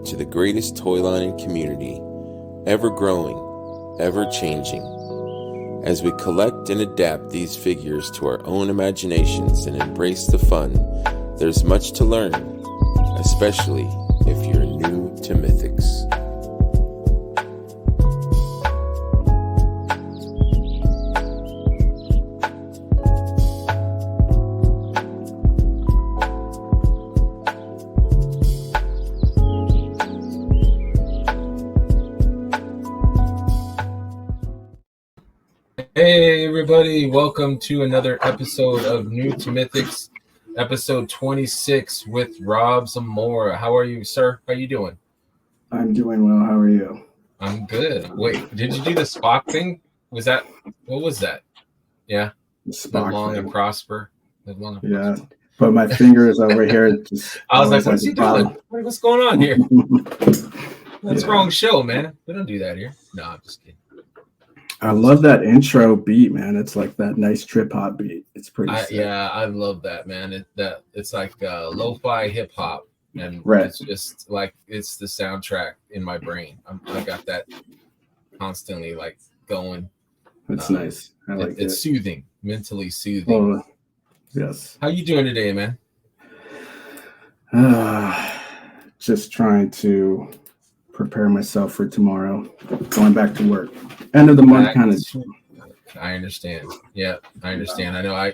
to the greatest toy line in community, ever growing, ever changing. As we collect and adapt these figures to our own imaginations and embrace the fun, there's much to learn, especially if you're new to Mythics. Hey everybody, welcome to another episode of New to Mythics, episode 26 with Rob Zamora. How are you, sir? How you doing? I'm doing well. How are you? I'm good. Wait, did you do the Spock thing? What was that? Yeah, Spock long thing. and prosper. Yeah, but my finger is over here. I was like, what's he doing? What's going on here? That's the wrong show, man. We don't do that here. No, I'm just kidding. I love that intro beat, man. It's like that nice trip hop beat. It's pretty sick. Yeah, I love that, man. It's like lo-fi hip hop, and It's just like it's the soundtrack in my brain. I got that constantly like going. It's nice. I like it. It's soothing, mentally soothing. Oh, yes. How you doing today, man? Just trying to prepare myself for tomorrow. Going back to work. End of the month kind of. I understand. Yeah, I understand. I know I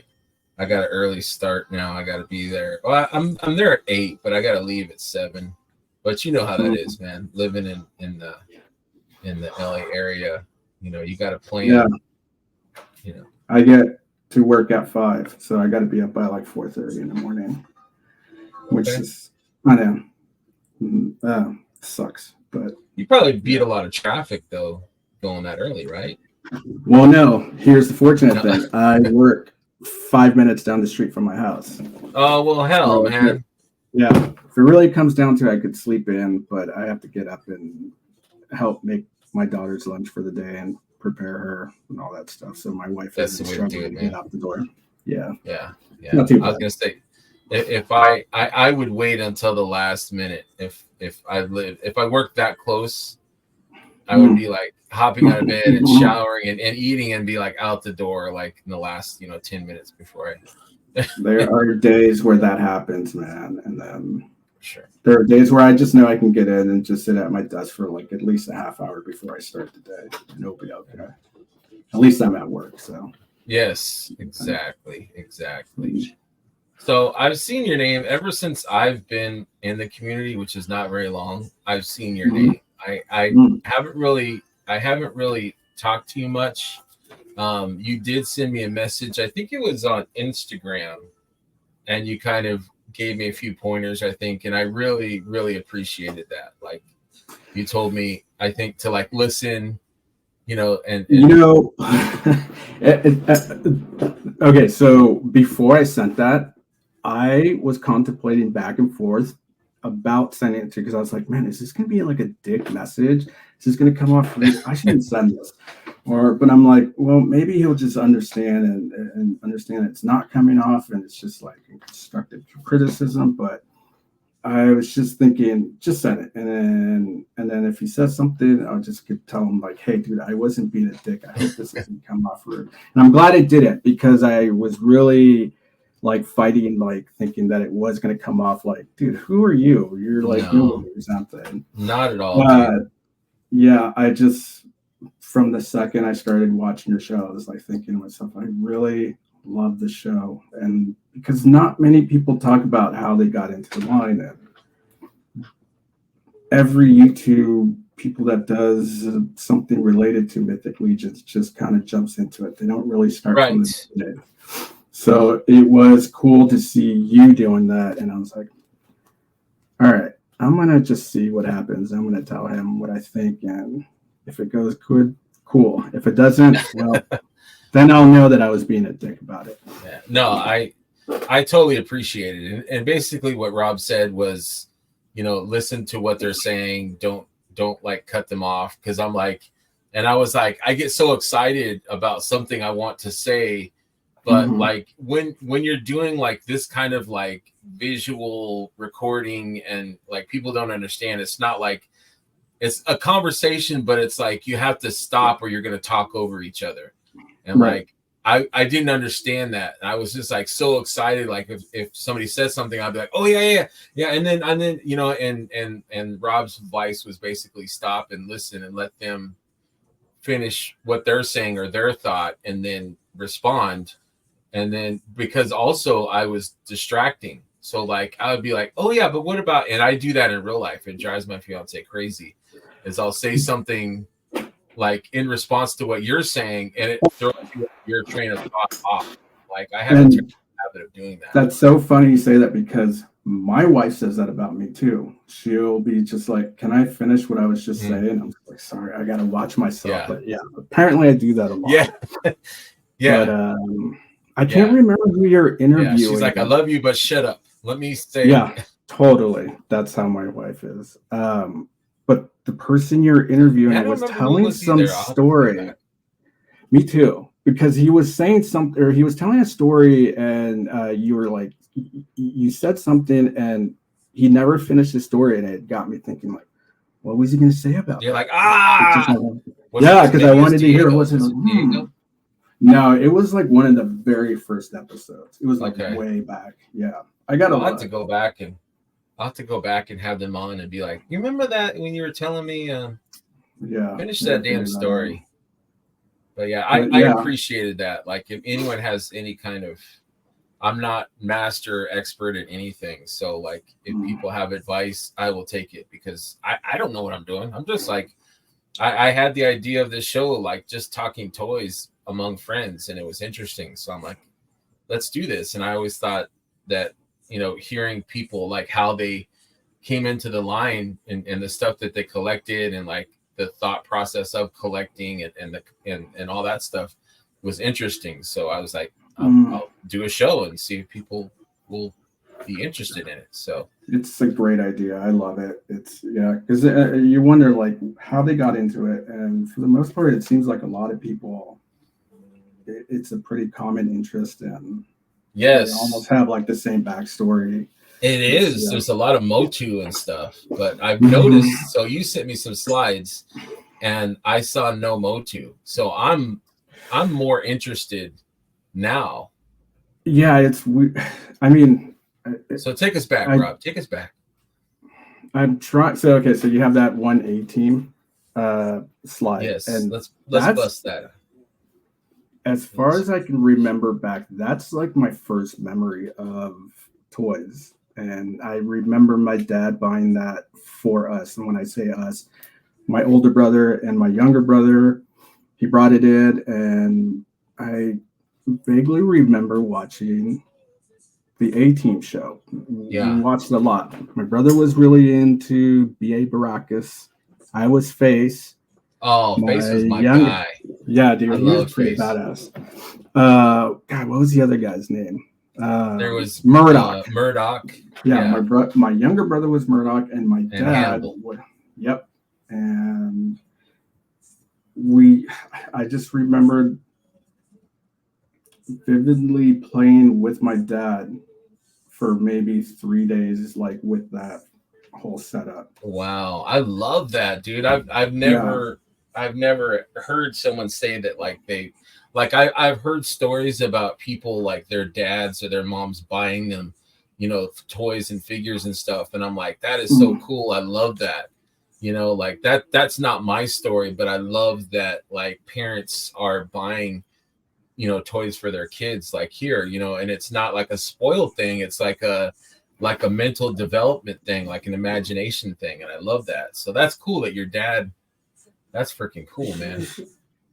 got an early start now. I got to be there. Well, I'm there at 8, but I got to leave at 7. But you know how that is, man. Living in the LA area, you got to plan. Yeah. I get to work at 5, so I got to be up by like 4:30 in the morning, which is sucks. But you probably beat a lot of traffic though, going that early, right? Well, no. Here's the fortunate thing. I work 5 minutes down the street from my house. Oh well, hell, man. Yeah. If it really comes down to it, I could sleep in, but I have to get up and help make my daughter's lunch for the day and prepare her and all that stuff. So my wife is struggling to get out the door. Yeah. Yeah. I was gonna say, if I would wait until the last minute. If I worked that close, I would be like hopping out of bed and showering and eating and be like out the door like in the last 10 minutes before I. There are days where that happens, man, and then sure there are days where I just know I can get in and just sit at my desk for like at least a half hour before I start the day, and it'll be okay. At least I'm at work, so. Yes, exactly. So I've seen your name ever since I've been in the community, which is not very long. I've seen your name. I haven't really talked to you much. You did send me a message. I think it was on Instagram, and you kind of gave me a few pointers, I think, and I really, really appreciated that. Like you told me, I think to like listen, and okay. So before I sent that, I was contemplating back and forth about sending it to, because I was like, man, is this going to be like a dick message? Is this going to come off? I shouldn't send this. But I'm like, well, maybe he'll just understand and understand it's not coming off and it's just like constructive criticism. But I was just thinking, just send it. And then if he says something, I'll just tell him like, hey, dude, I wasn't being a dick. I hope this doesn't come off rude. And I'm glad I did it, because I was really like fighting, like thinking that it was going to come off like, dude, who are you? You're like, no, or something. Not at all. Yeah, I just, from the second I started watching your show, I was like thinking to myself, I really love the show. And because not many people talk about how they got into the line, and every YouTube people that does something related to Mythic Legions just kind of jumps into it. They don't really start from the beginning. So it was cool to see you doing that. And I was like, all right, I'm going to just see what happens. I'm going to tell him what I think. And if it goes good, cool. If it doesn't, well, then I'll know that I was being a dick about it. Yeah. No, I totally appreciate it. And basically what Rob said was, listen to what they're saying. Don't like cut them off. Cause I'm like, and I was like, I get so excited about something I want to say But like when you're doing like this kind of like visual recording and like people don't understand, it's not like it's a conversation, but it's like you have to stop or you're going to talk over each other. And like I didn't understand that. I was just like so excited. Like if somebody said something, I'd be like, oh yeah. And then you know, and Rob's advice was basically stop and listen and let them finish what they're saying or their thought and then respond. And then because also I was distracting. So like I would be like, oh yeah, but what about, and I do that in real life. It drives my fiance crazy, is I'll say something like in response to what you're saying, and it throws your train of thought off. Like I have a habit of doing that. That's so funny you say that, because my wife says that about me too. She'll be just like, can I finish what I was just saying? I'm like, sorry, I gotta watch myself. But yeah, apparently I do that a lot. Yeah. But I can't remember who you're interviewing. Yeah, she's like, I love you, but shut up. Let me say. Yeah, totally. That's how my wife is. But the person you're interviewing was telling some story. Me too, because he was saying something, or he was telling a story, and you were like, you said something, and he never finished his story, and it got me thinking, like, what was he going to say about? You're that? Like, because I wanted to hear it. Wasn't No, it was like one of the very first episodes. It was like way back. Yeah, I'll have to go back and have them on and be like, you remember that when you were telling me? Finish that damn story. But yeah, I appreciated that. Like if anyone has any kind of, I'm not master expert at anything. So like if people have advice, I will take it, because I don't know what I'm doing. I'm just like, I had the idea of this show, like just talking toys among friends, and it was interesting. So I'm like, let's do this. And I always thought that, you know, hearing people like how they came into the line and the stuff that they collected and like the thought process of collecting and all that stuff was interesting. So I was like, I'll do a show and see if people will be interested in it. So it's a great idea. I love it. It's because you wonder like how they got into it, and for the most part, it seems like a lot of people, it's a pretty common interest, and they almost have like the same backstory. It is. There's a lot of Motu and stuff, but I've noticed. So you sent me some slides, and I saw no Motu. So I'm more interested now. Yeah, I mean. So take us back, Rob. Take us back. I'm trying. So you have that 1A team slide. Yes, and let's bust that. As far as I can remember back, that's like my first memory of toys. And I remember my dad buying that for us. And when I say us, my older brother and my younger brother, he brought it in. And I vaguely remember watching the A-Team show. Yeah. We watched a lot. My brother was really into B.A. Baracus. I was Face. Oh, Face was my guy. Yeah, dude. He was pretty badass. God, what was the other guy's name? There was Murdoch. Murdoch. Yeah. My younger brother was Murdoch, and my dad. Yep. And I just remembered vividly playing with my dad for maybe 3 days, like with that whole setup. Wow, I love that, dude. I've never heard someone say that. Like I've heard stories about people like their dads or their moms buying them, you know, toys and figures and stuff, and I'm like, that is so cool. I love that. You know, like that's not my story, but I love that like parents are buying, you know, toys for their kids, like here, you know, and it's not like a spoiled thing. It's like a mental development thing, like an imagination thing. And I love that. So that's cool that your dad, that's freaking cool, man.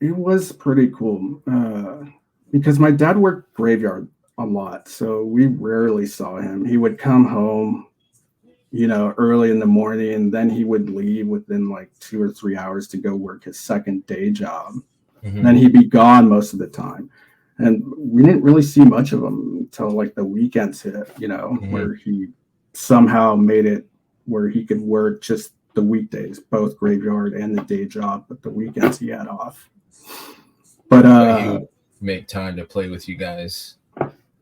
It was pretty cool because my dad worked graveyard a lot. So we rarely saw him. He would come home, you know, early in the morning, and then he would leave within like 2 or 3 hours to go work his second day job. Mm-hmm. Then he'd be gone most of the time. And we didn't really see much of him until like the weekends hit, you know, where he somehow made it where he could work just the weekdays, both graveyard and the day job, but the weekends he had off. But make time to play with you guys.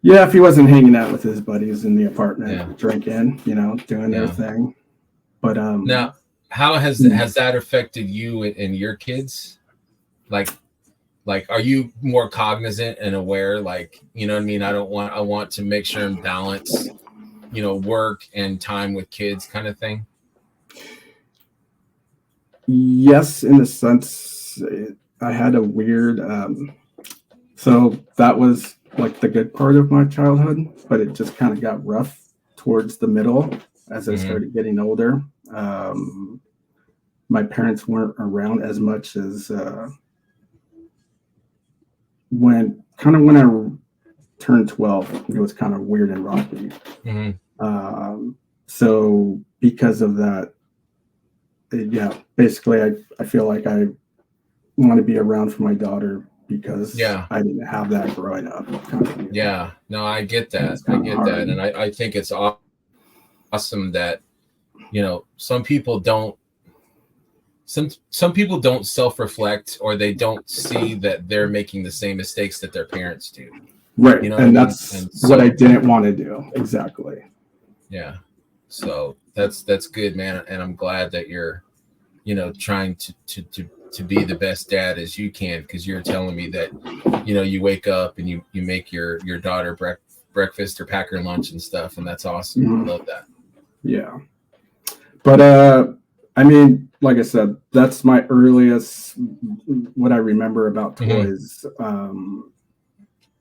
Yeah, if he wasn't hanging out with his buddies in the apartment, Yeah. drinking, doing their Yeah. thing. But Now, how has that affected you and your kids? Like, are you more cognizant and aware? Like, you know what I mean? I want to make sure and balance, work and time with kids, kind of thing. Yes, in the sense I had a weird. So that was like the good part of my childhood, but it just kind of got rough towards the middle as I started getting older. My parents weren't around as much as when I turned 12, it was kind of weird and rocky. So because of that, basically I feel like I want to be around for my daughter because I didn't have that growing up. Yeah, no, I get that. I get that. And I think it's awesome that, some people don't self-reflect, or they don't see that they're making the same mistakes that their parents do. Right. And that's what I didn't want to do. Exactly. Yeah. So that's good, man. And I'm glad that you're, trying to be the best dad as you can, because you're telling me that, you wake up and you make your daughter breakfast or pack her lunch and stuff. And that's awesome. I love that. Yeah. But, I mean, like I said, that's my earliest, what I remember about toys.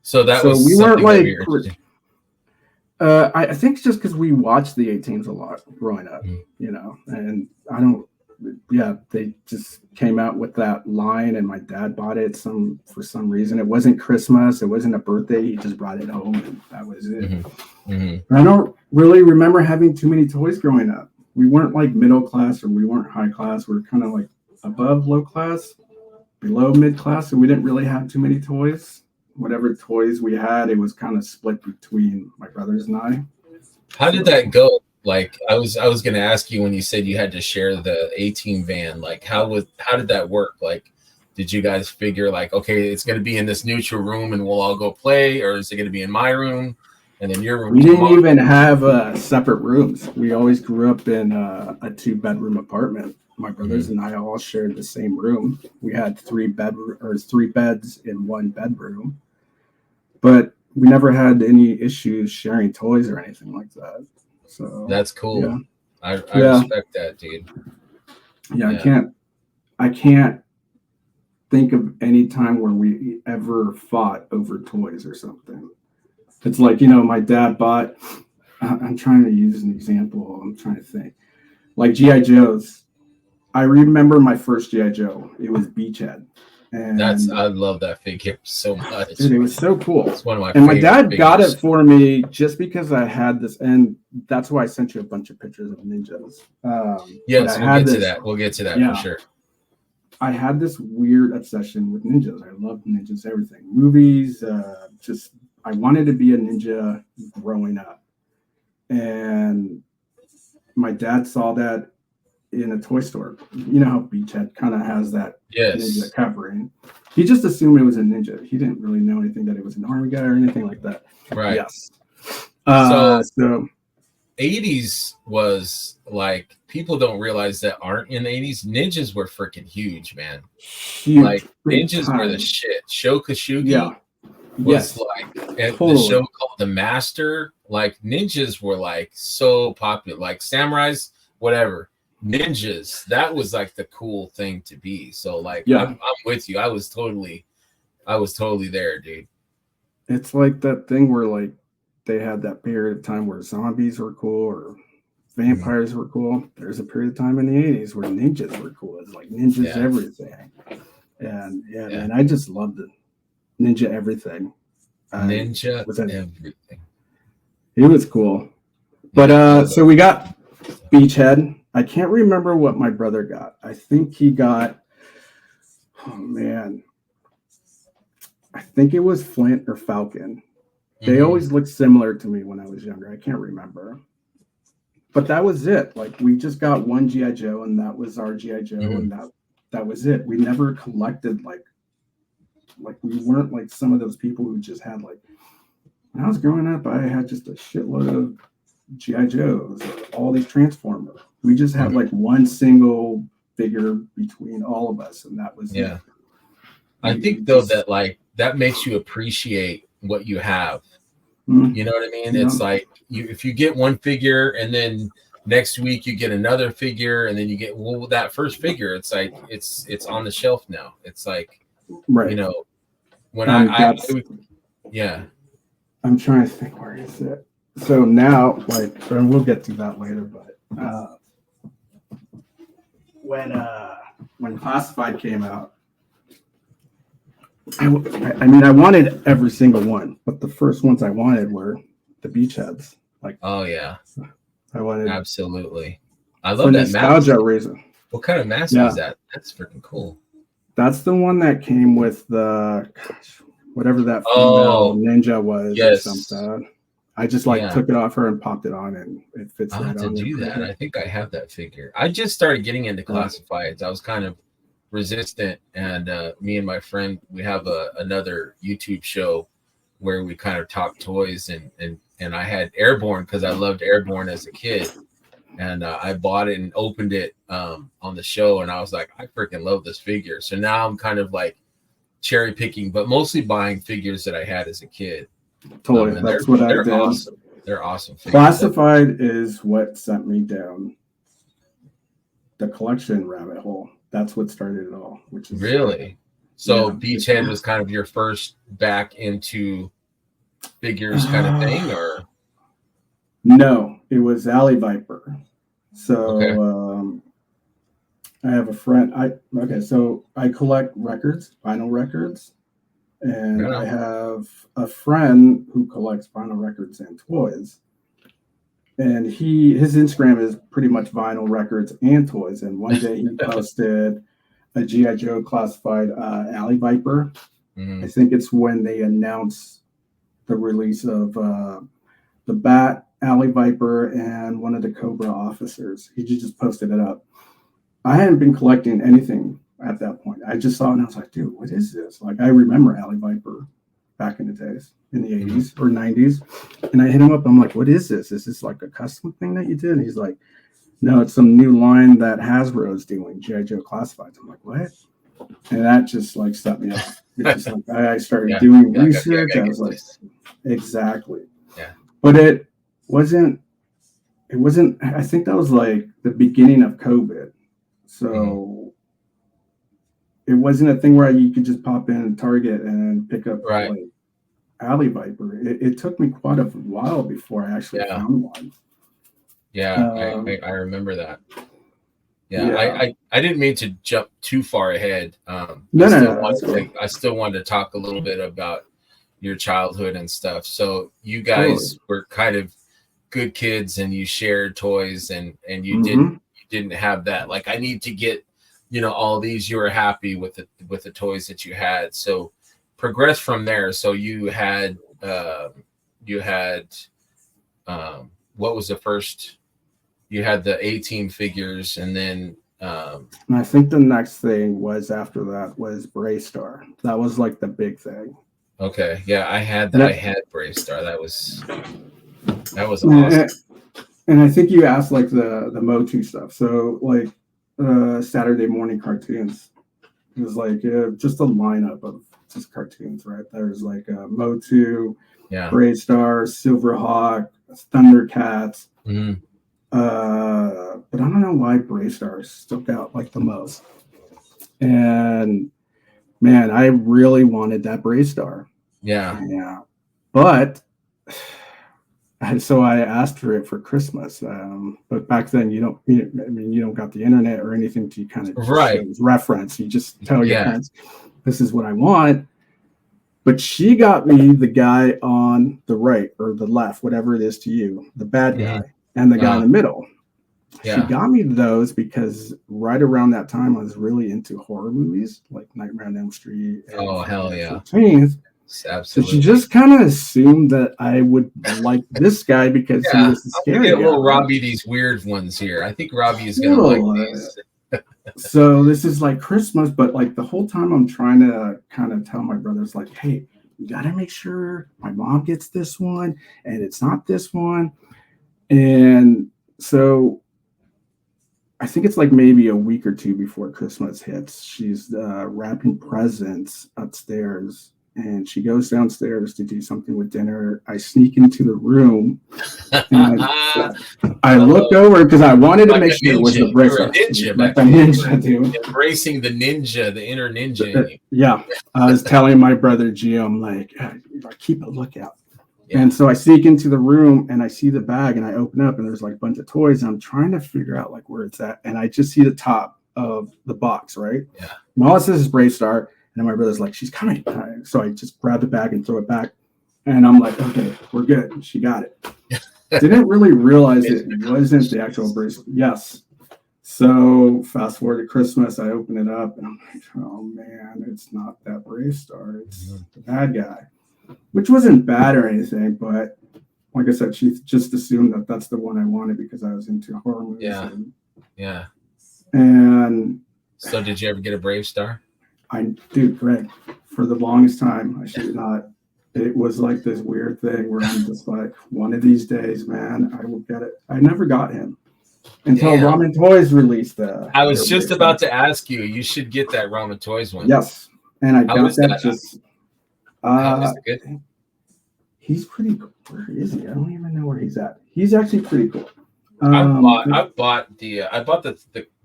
So we weren't like, I think it's just because we watched the A-Teens a lot growing up, and they just came out with that line, and my dad bought it for some reason. It wasn't Christmas, it wasn't a birthday. He just brought it home, and that was it. I don't really remember having too many toys growing up. We weren't like middle class, or we weren't high class. We were kind of like above low class, below mid class, so we didn't really have too many toys. Whatever toys we had, it was kind of split between my brothers and I. How did that go? Like, I was going to ask you when you said you had to share the A-Team van. Like, how did that work? Like, did you guys figure like, okay, it's going to be in this neutral room and we'll all go play, or is it going to be in my room and then your room? We didn't even have separate rooms. We always grew up in a 2-bedroom apartment. My brothers and I all shared the same room. We had 3 beds in 1 bedroom, but we never had any issues sharing toys or anything like that. So that's cool. Yeah. I respect that, dude. Yeah, I can't think of any time where we ever fought over toys or something. It's like, my dad bought, I'm trying to use an example. I'm trying to think. Like G.I. Joes. I remember my first G.I. Joe. It was Beachhead. And I love that figure so much. Dude, it was so cool. It's one of my and my dad figures. Got it for me just because I had this, and that's why I sent you a bunch of pictures of ninjas. Yes, we'll get to that for sure. I had this weird obsession with ninjas. I loved ninjas, everything. Movies, I wanted to be a ninja growing up. And my dad saw that in a toy store. You know how Beachhead kind of has that ninja covering. He just assumed it was a ninja. He didn't really know anything that it was an army guy or anything like that. Right. Yes. So 80s was like, people don't realize that aren't in the 80s. Ninjas were freaking huge, man. Huge. Like, ninjas were the shit. Sho Kosugi was like, and the show called The Master. Like, ninjas were like so popular. Like samurais, whatever. Ninjas, that was like the cool thing to be. So like, I'm with you. I was totally there, dude. It's like that thing where like they had that period of time where zombies were cool or vampires were cool. There's a period of time in the 80s where ninjas were cool. It's like ninjas everything. And man, I just loved it. Ninja everything. Everything. It was cool. But so we got Beachhead. I can't remember what my brother got. I think he got, I think it was Flint or Falcon. They always looked similar to me when I was younger. I can't remember. But that was it. Like, we just got one G.I. Joe, and that was our G.I. Joe, and that was it. We never collected, like, Like we weren't like some of those people who just had like, when I was growing up, I had just a shitload of GI Joes, all these Transformers. We just had like one single figure between all of us, and that was yeah. it. I think though that like that makes you appreciate what you have. You know what I mean? It's like if you get one figure and then next week you get another figure and then you get that first figure, it's like it's on the shelf now. It's like right. You know, when yeah. I'm trying to think, where is it? So now, like, and we'll get to that later, but when Classified came out, I mean, I wanted every single one, but the first ones I wanted were the Beachheads. Like, oh yeah, I wanted absolutely. I love for that nostalgia mask. reason. What kind of mask was that? That's freaking cool. That's the one that came with the whatever that female ninja was or something. I just took it off her and popped it on, and it fits. I'll have to do that. I think I have that figure. I just started getting into classifieds. I was kind of resistant, and me and my friend, we have another YouTube show where we kind of talk toys, and I had Airborne because I loved Airborne as a kid, and I bought it and opened it on the show, and I was like, I freaking love this figure. So now I'm kind of like cherry picking, but mostly buying figures that I had as a kid. Totally, that's what I did. Awesome. They're awesome figures. Classified is what sent me down the collection rabbit hole. That's what started it all. Which is really so. Beachhead was kind of your first back into figures kind of thing, or no? It was Alley Viper. So I have a friend. So I collect records, vinyl records. And I have a friend who collects vinyl records and toys. And his Instagram is pretty much vinyl records and toys. And one day he posted a G.I. Joe classified Alley Viper. I think it's when they announced the release of the Bat, Alley Viper, and one of the Cobra officers. He just posted it up. I hadn't been collecting anything at that point. I just saw it and I was like, dude, what is this? Like, I remember Alley Viper back in the days, in the 80s or 90s. And I hit him up. I'm like, what is this? Is this like a custom thing that you did? And he's like, no, it's some new line that Hasbro's doing, G.I. Joe Classifieds. I'm like, what? And that just like set me up. Just like, I started doing research. I was like, exactly. Yeah. But it wasn't, I think that was like the beginning of COVID. So it wasn't a thing where you could just pop in Target and pick up like Alley Viper. It took me quite a while before I actually found one. Yeah, I remember that. I didn't mean to jump too far ahead. I still wanted to talk a little bit about your childhood and stuff. So you guys were kind of good kids, and you shared toys, and you didn't have that. Like, I need to get all these. You were happy with the toys that you had. So progress from there. So you had what was the first? You had the 18 figures, and then I think the next thing was after that was Braystar. That was like the big thing. Okay, yeah, I had that. I had Braystar. That was awesome. And I think you asked like the Motu stuff. So like Saturday morning cartoons. It was like just a lineup of just cartoons, right? There's like Motu, Braystar, Silverhawk, Thundercats. But I don't know why Braystar stuck out like the most. And man, I really wanted that Braystar. Yeah. But so I asked for it for Christmas. But back then you don't got the internet or anything to kind of reference. You just tell your parents, this is what I want. But she got me the guy on the right or the left, whatever it is to you, the bad guy, and the guy in the middle. She got me those because right around that time I was really into horror movies like Nightmare on Elm Street. Oh, hell yeah. 13th. Absolutely. So she just kind of assumed that I would like this guy because he was the scary guy. Little Robbie these weird ones here. I think Robbie is going to like these. So this is like Christmas, but like the whole time I'm trying to kind of tell my brothers, like, hey, you got to make sure my mom gets this one and it's not this one. And so I think it's like maybe a week or two before Christmas hits. She's wrapping presents upstairs and she goes downstairs to do something with dinner. I sneak into the room and I look over because I wanted to make sure it was the bracelet. Like the ninja, dude. Embracing the ninja, the inner ninja. Yeah. I was telling my brother Jim, like, keep a lookout. Yeah. And so I sneak into the room and I see the bag and I open up and there's like a bunch of toys and I'm trying to figure out like where it's at. And I just see the top of the box, right? Yeah. And all it says is Brave Star. And my brother's like, she's coming. So I just grab the bag and throw it back. And I'm like, okay, we're good. She got it. Didn't really realize it wasn't the actual bracelet. Yes. So fast forward to Christmas, I open it up and I'm like, oh man, it's not that Brave Star. It's the bad guy. Which wasn't bad or anything, but like I said, she just assumed that that's the one I wanted because I was into horror movies. Yeah. Yeah. And so did you ever get a Brave Star? Dude, Greg, for the longest time, I should not. It was like this weird thing where I'm just like, one of these days, man, I will get it. I never got him until Ramen Toys released the. I was just about to ask you. You should get that Ramen Toys one. Yes. And I got that just. Good? He's pretty cool. Where is he? I don't even know where he's at. He's actually pretty cool. I bought the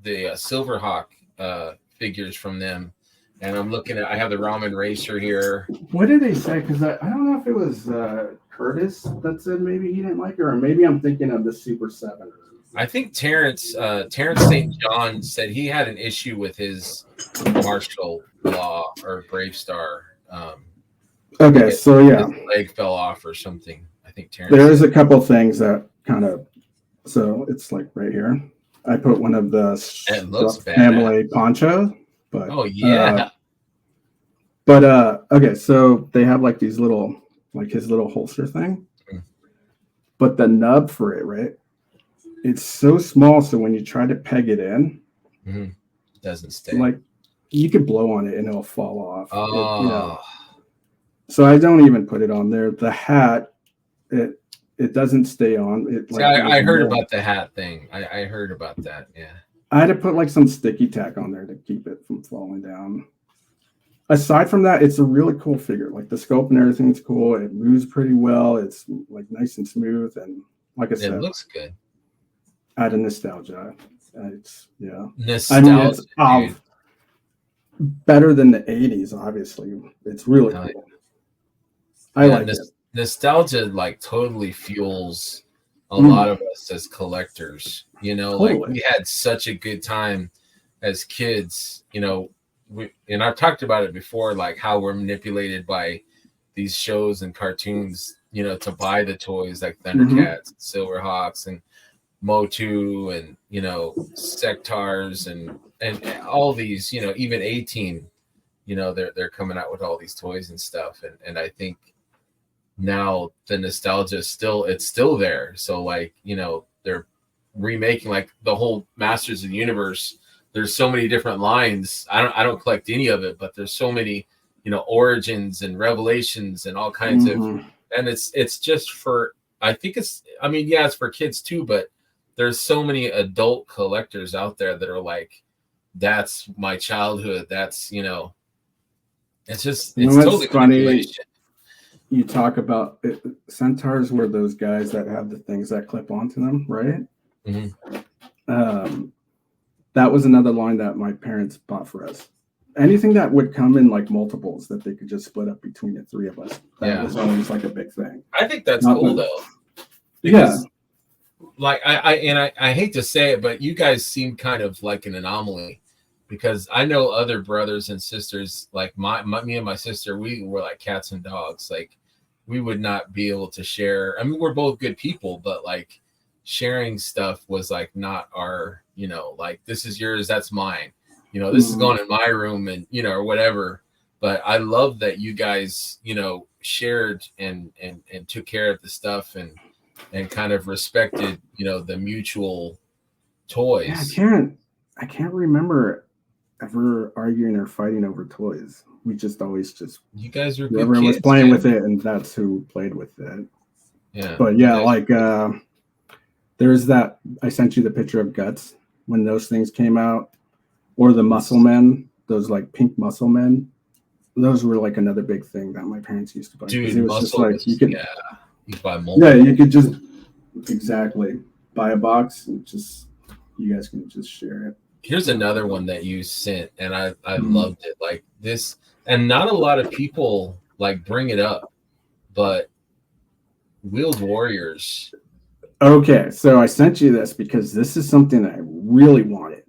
Silverhawk figures from them, and I'm looking at. I have the Ramen Racer here. What did they say? Because I don't know if it was Curtis that said maybe he didn't like it, or maybe I'm thinking of the Super 7. I think Terrence St. John said he had an issue with his martial law or Brave Star. Okay, so yeah, his leg fell off or something. I think Terrence. There's a couple things that kind of. So it's like right here. I put one of the family poncho, but oh yeah. Okay, so they have like these little, like his little holster thing, but the nub for it, right? It's so small, so when you try to peg it in, doesn't stay. Like you could blow on it and it'll fall off. Oh. So I don't even put it on there. The hat, it doesn't stay on. I heard about the hat thing. I heard about that. Yeah. I had to put like some sticky tack on there to keep it from falling down. Aside from that, it's a really cool figure. Like the sculpt and everything's cool. It moves pretty well. It's like nice and smooth. And like I said, it looks good. Out of nostalgia. Nostalgia. I mean, it's better than the 80s, obviously. It's really cool. I like it. Nostalgia like totally fuels a lot of us as collectors. You know, like we had such a good time as kids, you know, and I've talked about it before, like how we're manipulated by these shows and cartoons, you know, to buy the toys like Thundercats, Silverhawks, and Motu, and you know, Sectars, and all these, you know, even 18, you know, they're coming out with all these toys and stuff, and I think now the nostalgia is still there. So like, you know, they're remaking like the whole Masters of the Universe. There's so many different lines. I don't collect any of it, but there's so many, you know, Origins and Revelations and all kinds of, and it's just for, I think it's for kids too, but there's so many adult collectors out there that are like, that's my childhood. That's, you know, it's just, it's totally funny. You talk about it, Centaurs were those guys that have the things that clip onto them, right? That was another line that my parents bought for us. Anything that would come in like multiples that they could just split up between the three of us. That was always like a big thing. I think that's cool though. Because like I hate to say it, but you guys seem kind of like an anomaly, because I know other brothers and sisters, like me and my sister, we were like cats and dogs. Like we would not be able to share. I mean, we're both good people, but like sharing stuff was like not our, you know, like this is yours, that's mine. You know, this is going in my room, and you know, or whatever. But I love that you guys, you know, shared and took care of the stuff and kind of respected, you know, the mutual toys. Yeah, Karen, I can't remember ever arguing or fighting over toys. We just always just You guys were good whoever was kids, playing man. with it, and that's who played with it. Yeah. But you yeah, guys- like there's that. I sent you the picture of Guts when those things came out, or the Muscle Men, those like pink Muscle Men. Those were like another big thing that my parents used to buy because dude, it was just muscle like was you could, yeah. You buy multiple. yeah, you could just exactly buy a box and just you guys can just share it. Here's another one that you sent, and I Mhm. loved it. Like this, and not a lot of people like bring it up, but Wheeled Warriors. Okay, so I sent you this because this is something I really wanted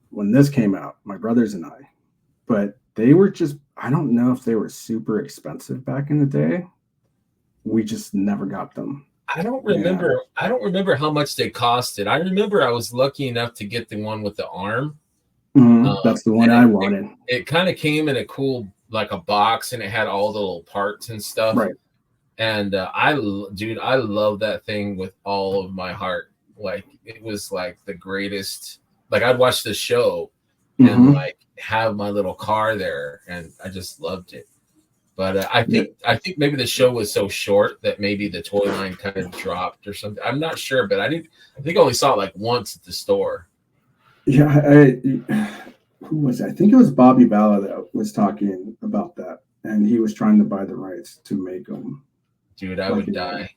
when this came out, my brothers and I. But they were just, I don't know if they were super expensive back in the day. We just never got them. I don't remember. I don't remember how much they costed. I remember I was lucky enough to get the one with the arm. That's the one and I wanted. It kind of came in a cool, like a box, and it had all the little parts and stuff. Right. And I love that thing with all of my heart. Like it was like the greatest. Like I'd watch the show and like have my little car there, and I just loved it. But I think maybe the show was so short that maybe the toy line kind of dropped or something. I'm not sure, but I think I only saw it like once at the store. Yeah, who was it? I think it was Bobby Bala that was talking about that, and he was trying to buy the rights to make them. Dude, I would die.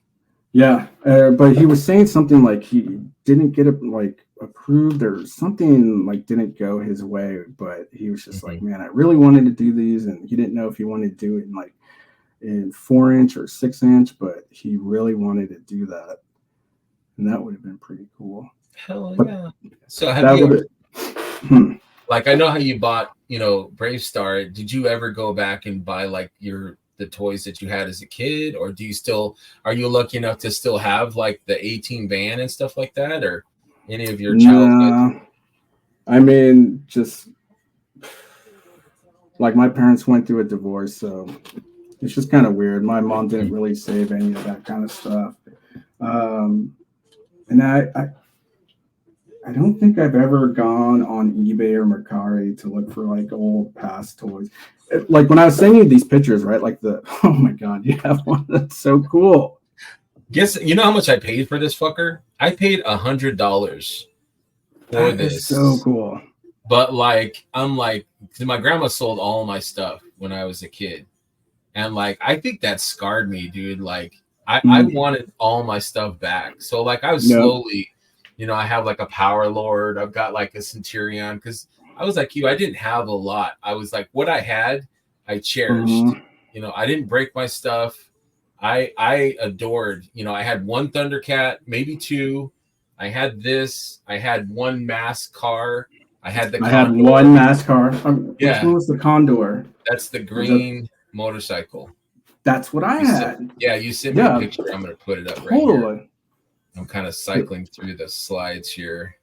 Yeah, but he was saying something like he didn't get it like approved or something like didn't go his way, but he was just like, man, I really wanted to do these, and he didn't know if he wanted to do it in 4-inch or 6-inch, but he really wanted to do that, and that would have been pretty cool. Hell yeah! So have you ever, like I know how you bought, Brave Star. Did you ever go back and buy like the toys that you had as a kid, or are you lucky enough to still have like the 18 van and stuff like that, or any of your childhood? Nah, I mean, just like my parents went through a divorce, so it's just kind of weird. My mom didn't really save any of that kind of stuff. And I don't think I've ever gone on eBay or Mercari to look for like old past toys. Like when I was sending you these pictures, right? Like oh my God, you have one that's so cool. Guess you know how much I paid for this fucker? I paid $100 for this. So cool. But like, I'm like, because my grandma sold all my stuff when I was a kid. And like, I think that scarred me, dude. Like, I wanted all my stuff back. So like, I was slowly, I have like a Power Lord. I've got like a Centurion because I was like you. I didn't have a lot. I was like, what I had, I cherished. I didn't break my stuff. I adored. I had one Thundercat, maybe two. I had this. I had one mask car. I had the. I had one mask car. Which one was the Condor? That's the green motorcycle. That's what I had. Yeah, you sent me a picture. I'm gonna put it up right here. I'm kind of cycling through the slides here,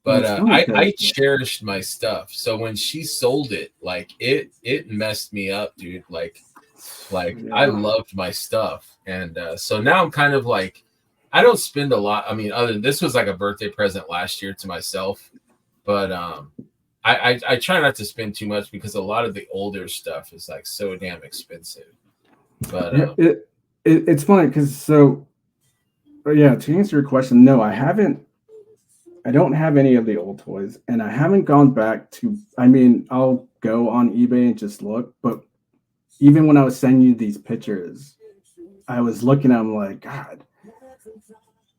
but I cherished my stuff. So when she sold it, like it messed me up, dude. Like I loved my stuff, and so now I'm kind of like I don't spend a lot. I mean, other than this was like a birthday present last year to myself, but I try not to spend too much because a lot of the older stuff is like so damn expensive. But it's funny because to answer your question, no, I haven't. I don't have any of the old toys, and I haven't gone back to. I mean, I'll go on eBay and just look, but even when I was sending you these pictures, I was looking at them like, God,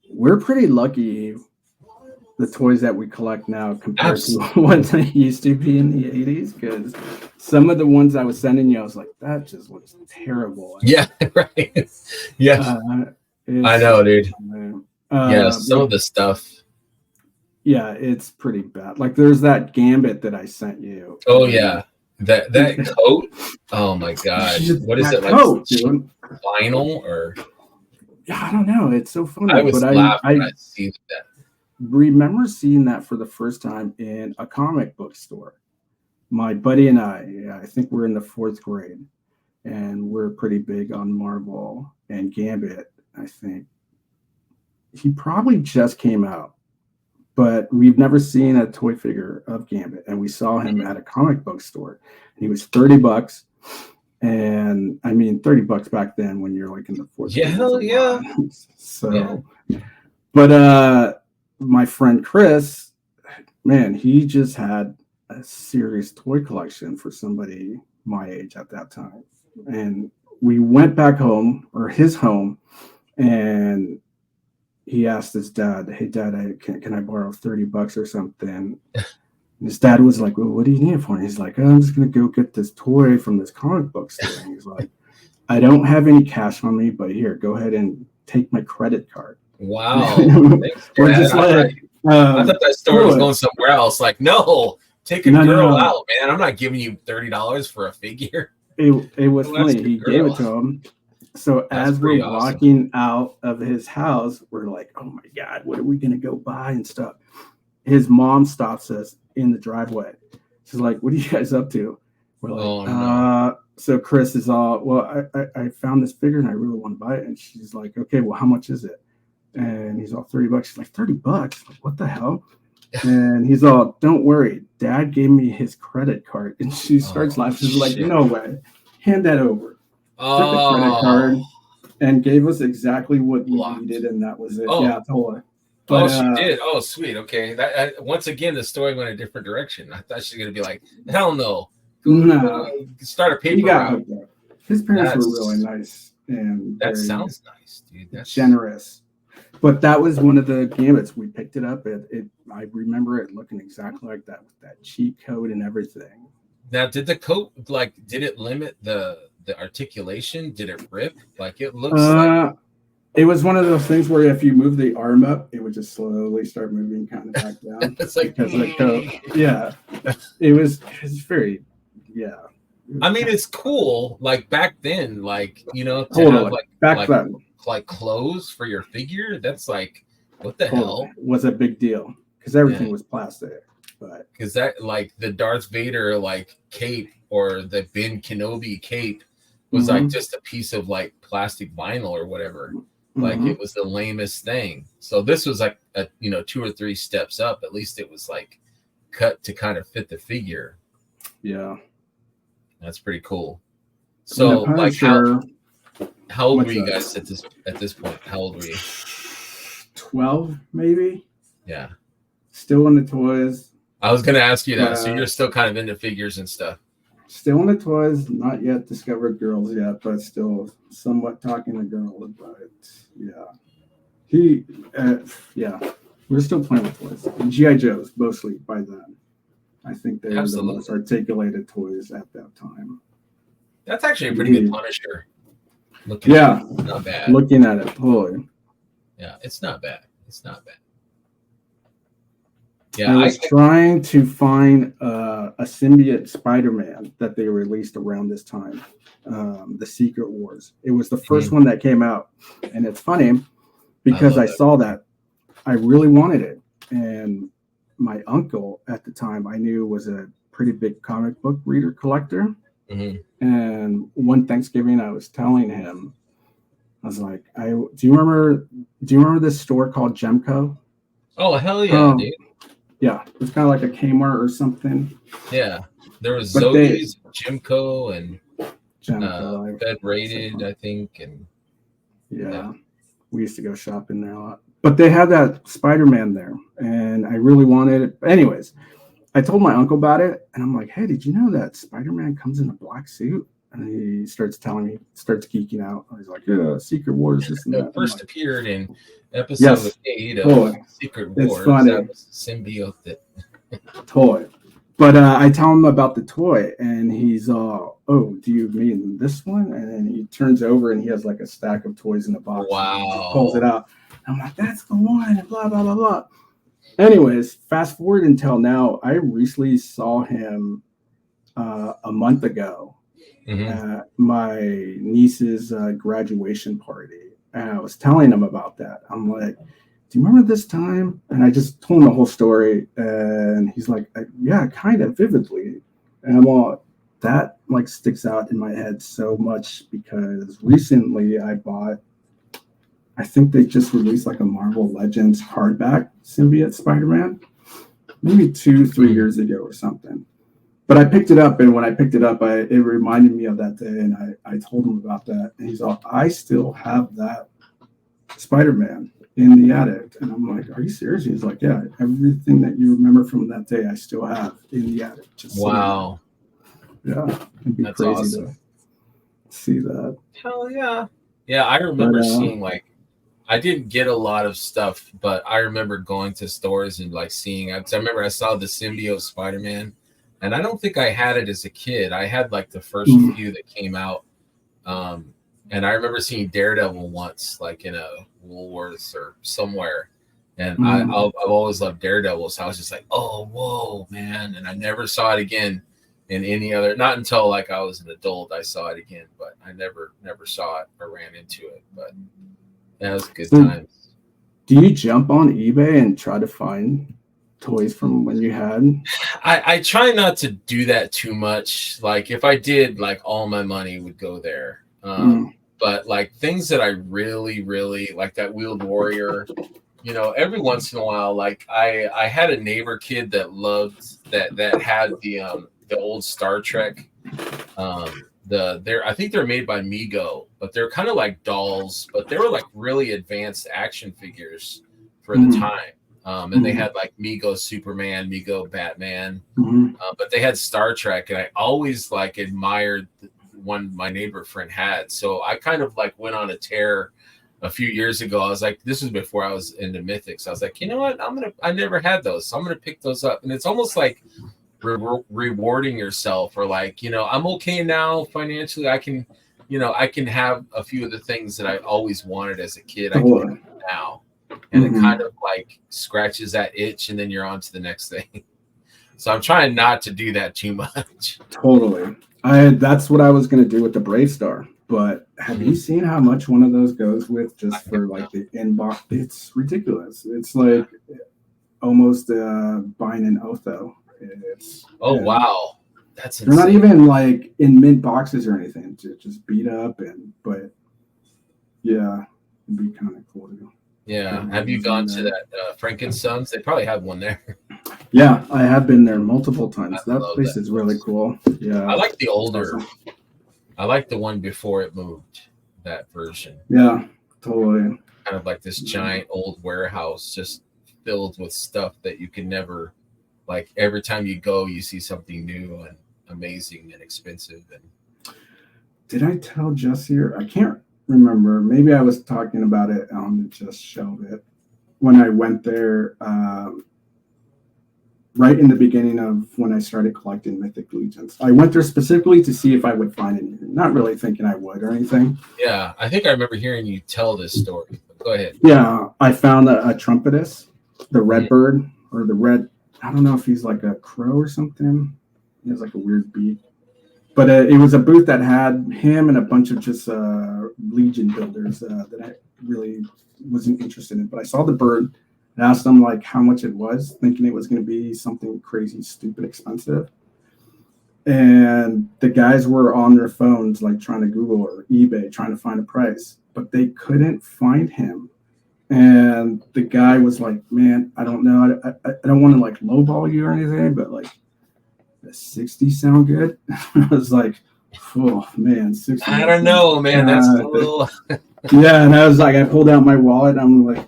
we're pretty lucky. The toys that we collect now compared to what they used to be in the 80s, because some of the ones I was sending you, I was like, that just looks terrible. Yeah, right. Yeah, I know, dude. Some of the stuff. Yeah, it's pretty bad. Like there's that Gambit that I sent you. Oh yeah, that coat. Oh my God, what is it like? Coat, dude? Vinyl or? Yeah, I don't know. It's so funny. I was laughing when I see that. Remember seeing that for the first time in a comic book store. My buddy and I think we're in the 4th grade, and we're pretty big on Marvel and Gambit. I think he probably just came out, but we've never seen a toy figure of Gambit, and we saw him at a comic book store. And he was $30, and I mean $30 back then when you're like in the 40s. Yeah. So, but my friend Chris, man, he just had a serious toy collection for somebody my age at that time. And we went back home, or his home, and he asked his dad, "Hey, Dad, can I borrow $30 or something?" And his dad was like, "Well, what do you need it for?" And he's like, "I'm just going to go get this toy from this comic book store." And he's like, "I don't have any cash on me, but here, go ahead and take my credit card." Wow. We're just like, I thought that story was going somewhere else. Like, no, take a girl out, man. I'm not giving you $30 for a figure. It was funny. He gave it to him. So as we're walking out of his house, we're like, "Oh my God, what are we going to go buy and stuff?" His mom stops us in the driveway. She's like, "What are you guys up to?" We're like, no. So Chris is all, "Well, I found this figure and I really want to buy it." And she's like, "Okay, well, how much is it?" And he's all, $30. She's like, $30? Like, what the hell? And he's all, "Don't worry, Dad gave me his credit card." And she starts laughing. She's like, "No way. Hand that over." Took the credit card and gave us exactly what we needed, and that was it. Yeah, totally. But, she did. Oh, sweet. Okay. That once again, the story went a different direction. I thought she was gonna be like, "Hell no." Start a paper route. His parents were really nice, and that sounds nice, dude. That's generous. But that was one of the Gambits. We picked it up. I remember it looking exactly like that, with that cheat code and everything. Now, did the coat did it limit the articulation? Did it rip? Like, it looks like it was one of those things where if you move the arm up, it would just slowly start moving kind of back down. It's like, because of the coat. Yeah, it's very, yeah. I mean, it's cool. Like back then, like, you know, to have back then, like clothes for your figure. That's like, what the hell? Was a big deal because everything was plastic. But because that, like, the Darth Vader like cape or the Ben Kenobi cape was like just a piece of like plastic vinyl or whatever. Like, it was the lamest thing. So this was like a 2 or 3 steps up. At least it was like cut to kind of fit the figure. Yeah, that's pretty cool. So like, how old were you guys at this point? How old were you? 12, maybe. Yeah. Still in the toys. I was gonna ask you that. So you're still kind of into figures and stuff. Still in the toys. Not yet discovered girls yet, but still somewhat talking to girls. But we're still playing with toys. And GI Joes mostly by then. I think they were the most articulated toys at that time. That's actually a pretty good Punisher. Not bad. Looking at it, holy. Yeah, it's not bad. It's not bad. Yeah, I was trying to find a symbiote Spider-Man that they released around this time, the Secret Wars. It was the first one that came out, and it's funny because I saw that. I really wanted it, and my uncle at the time I knew was a pretty big comic book reader collector. And one Thanksgiving, I was telling him, I was like, "Do you remember this store called Gemco?" Oh, hell yeah, dude. Yeah, it's kind of like a Kmart or something. Yeah, there was Zodi's, Gemco, and Fed Rated, I think, and we used to go shopping there a lot. But they had that Spider-Man there, and I really wanted it. Anyways, I told my uncle about it, and I'm like, "Hey, did you know that Spider-Man comes in a black suit?" And he starts telling me, starts geeking out. He's like, "Yeah, Secret Wars." This and that. First appeared in episode 8 of Secret Wars. It's funny. That was symbiote that toy. But I tell him about the toy, and he's "Oh, do you mean this one?" And then he turns over, and he has like a stack of toys in a box. Wow! And he pulls it out. I'm like, "That's the one!" And blah blah blah blah. Anyways, fast forward until now. I recently saw him a month ago at my niece's graduation party, and I was telling him about that. I'm like, "Do you remember this time?" And I just told him the whole story, and he's like, "Yeah, kind of vividly." And I'm all, that like sticks out in my head so much because recently I I think they just released like a Marvel Legends hardback symbiote Spider-Man, maybe 2-3 years ago or something. But I picked it up, and when I picked it up, it reminded me of that day, and I told him about that, and he's all, I still have that Spider-Man in the attic. And I'm like, are you serious? He's like, yeah, everything that you remember from that day, I still have in the attic. Wow. Yeah, it'd be That's crazy awesome. to see that. Hell yeah. Yeah, I remember seeing, like, I didn't get a lot of stuff, but I remember going to stores and like seeing. I remember I saw the symbiote Spider-Man, and I don't think I had it as a kid. I had like the first few that came out. And I remember seeing Daredevil once, like in a Woolworths or somewhere. And I've always loved Daredevil, so I was just like, oh, whoa, man. And I never saw it again in any other, not until like I was an adult, I saw it again, but I never saw it or ran into it. But that was a good time. Do you jump on eBay and try to find toys from when you had? I try not to do that too much. Like if I did, like all my money would go there. But like things that I really, really like, that Wheeled Warrior, you know, every once in a while, like I had a neighbor kid that loved that had the old Star Trek. I think they're made by Mego, but they're kind of like dolls, but they were like really advanced action figures for the time. And they had like Mego Superman, Mego Batman, but they had Star Trek, and I always like admired one my neighbor friend had. So I kind of like went on a tear a few years ago. I was like, this was before I was into Mythics. I was like, you know what? I never had those, so I'm gonna pick those up. And it's almost like rewarding yourself, or like, you know, I'm okay now financially. I can have a few of the things that I always wanted as a kid. I can do now, and it kind of like scratches that itch, and then you're on to the next thing. So I'm trying not to do that too much. Totally. That's what I was going to do with the Brave Star. But have you seen how much one of those goes with just for like the inbox? It's ridiculous. It's like almost buying an Otho. Wow, that's they're not even like in mint boxes or anything. Just beat up, but yeah, it'd be kind of cool to do. Yeah. Have you gone to that Frankensons? They probably have one there. Yeah, I have been there multiple times. That place is really cool. Yeah. I like the older. Awesome. I like the one before it moved, that version. Yeah, totally. Kind of like this giant old warehouse just filled with stuff that you can never, like every time you go, you see something new and amazing and expensive. And did I tell Jesse, or I can't remember, maybe I was talking about it on the Just Shelve It when I went there right in the beginning of when I started collecting Mythic Legions. I went there specifically to see if I would find anything, not really thinking I would or anything. Yeah, I think I remember hearing you tell this story. Go ahead. Yeah, I found a Trumpetus, the red bird, or the red, I don't know if he's like a crow or something. He has like a weird beak. But it was a booth that had him and a bunch of just Legion builders that I really wasn't interested in. But I saw the bird and asked them like how much it was, thinking it was going to be something crazy, stupid, expensive. And the guys were on their phones, like trying to Google or eBay, trying to find a price, but they couldn't find him. And the guy was like, man, I don't know. I don't want to like lowball you or anything, but like, the 60 sound good? I was like, oh man, 60. I don't know, man. That's a little. Yeah, and I was like, I pulled out my wallet. And I'm like,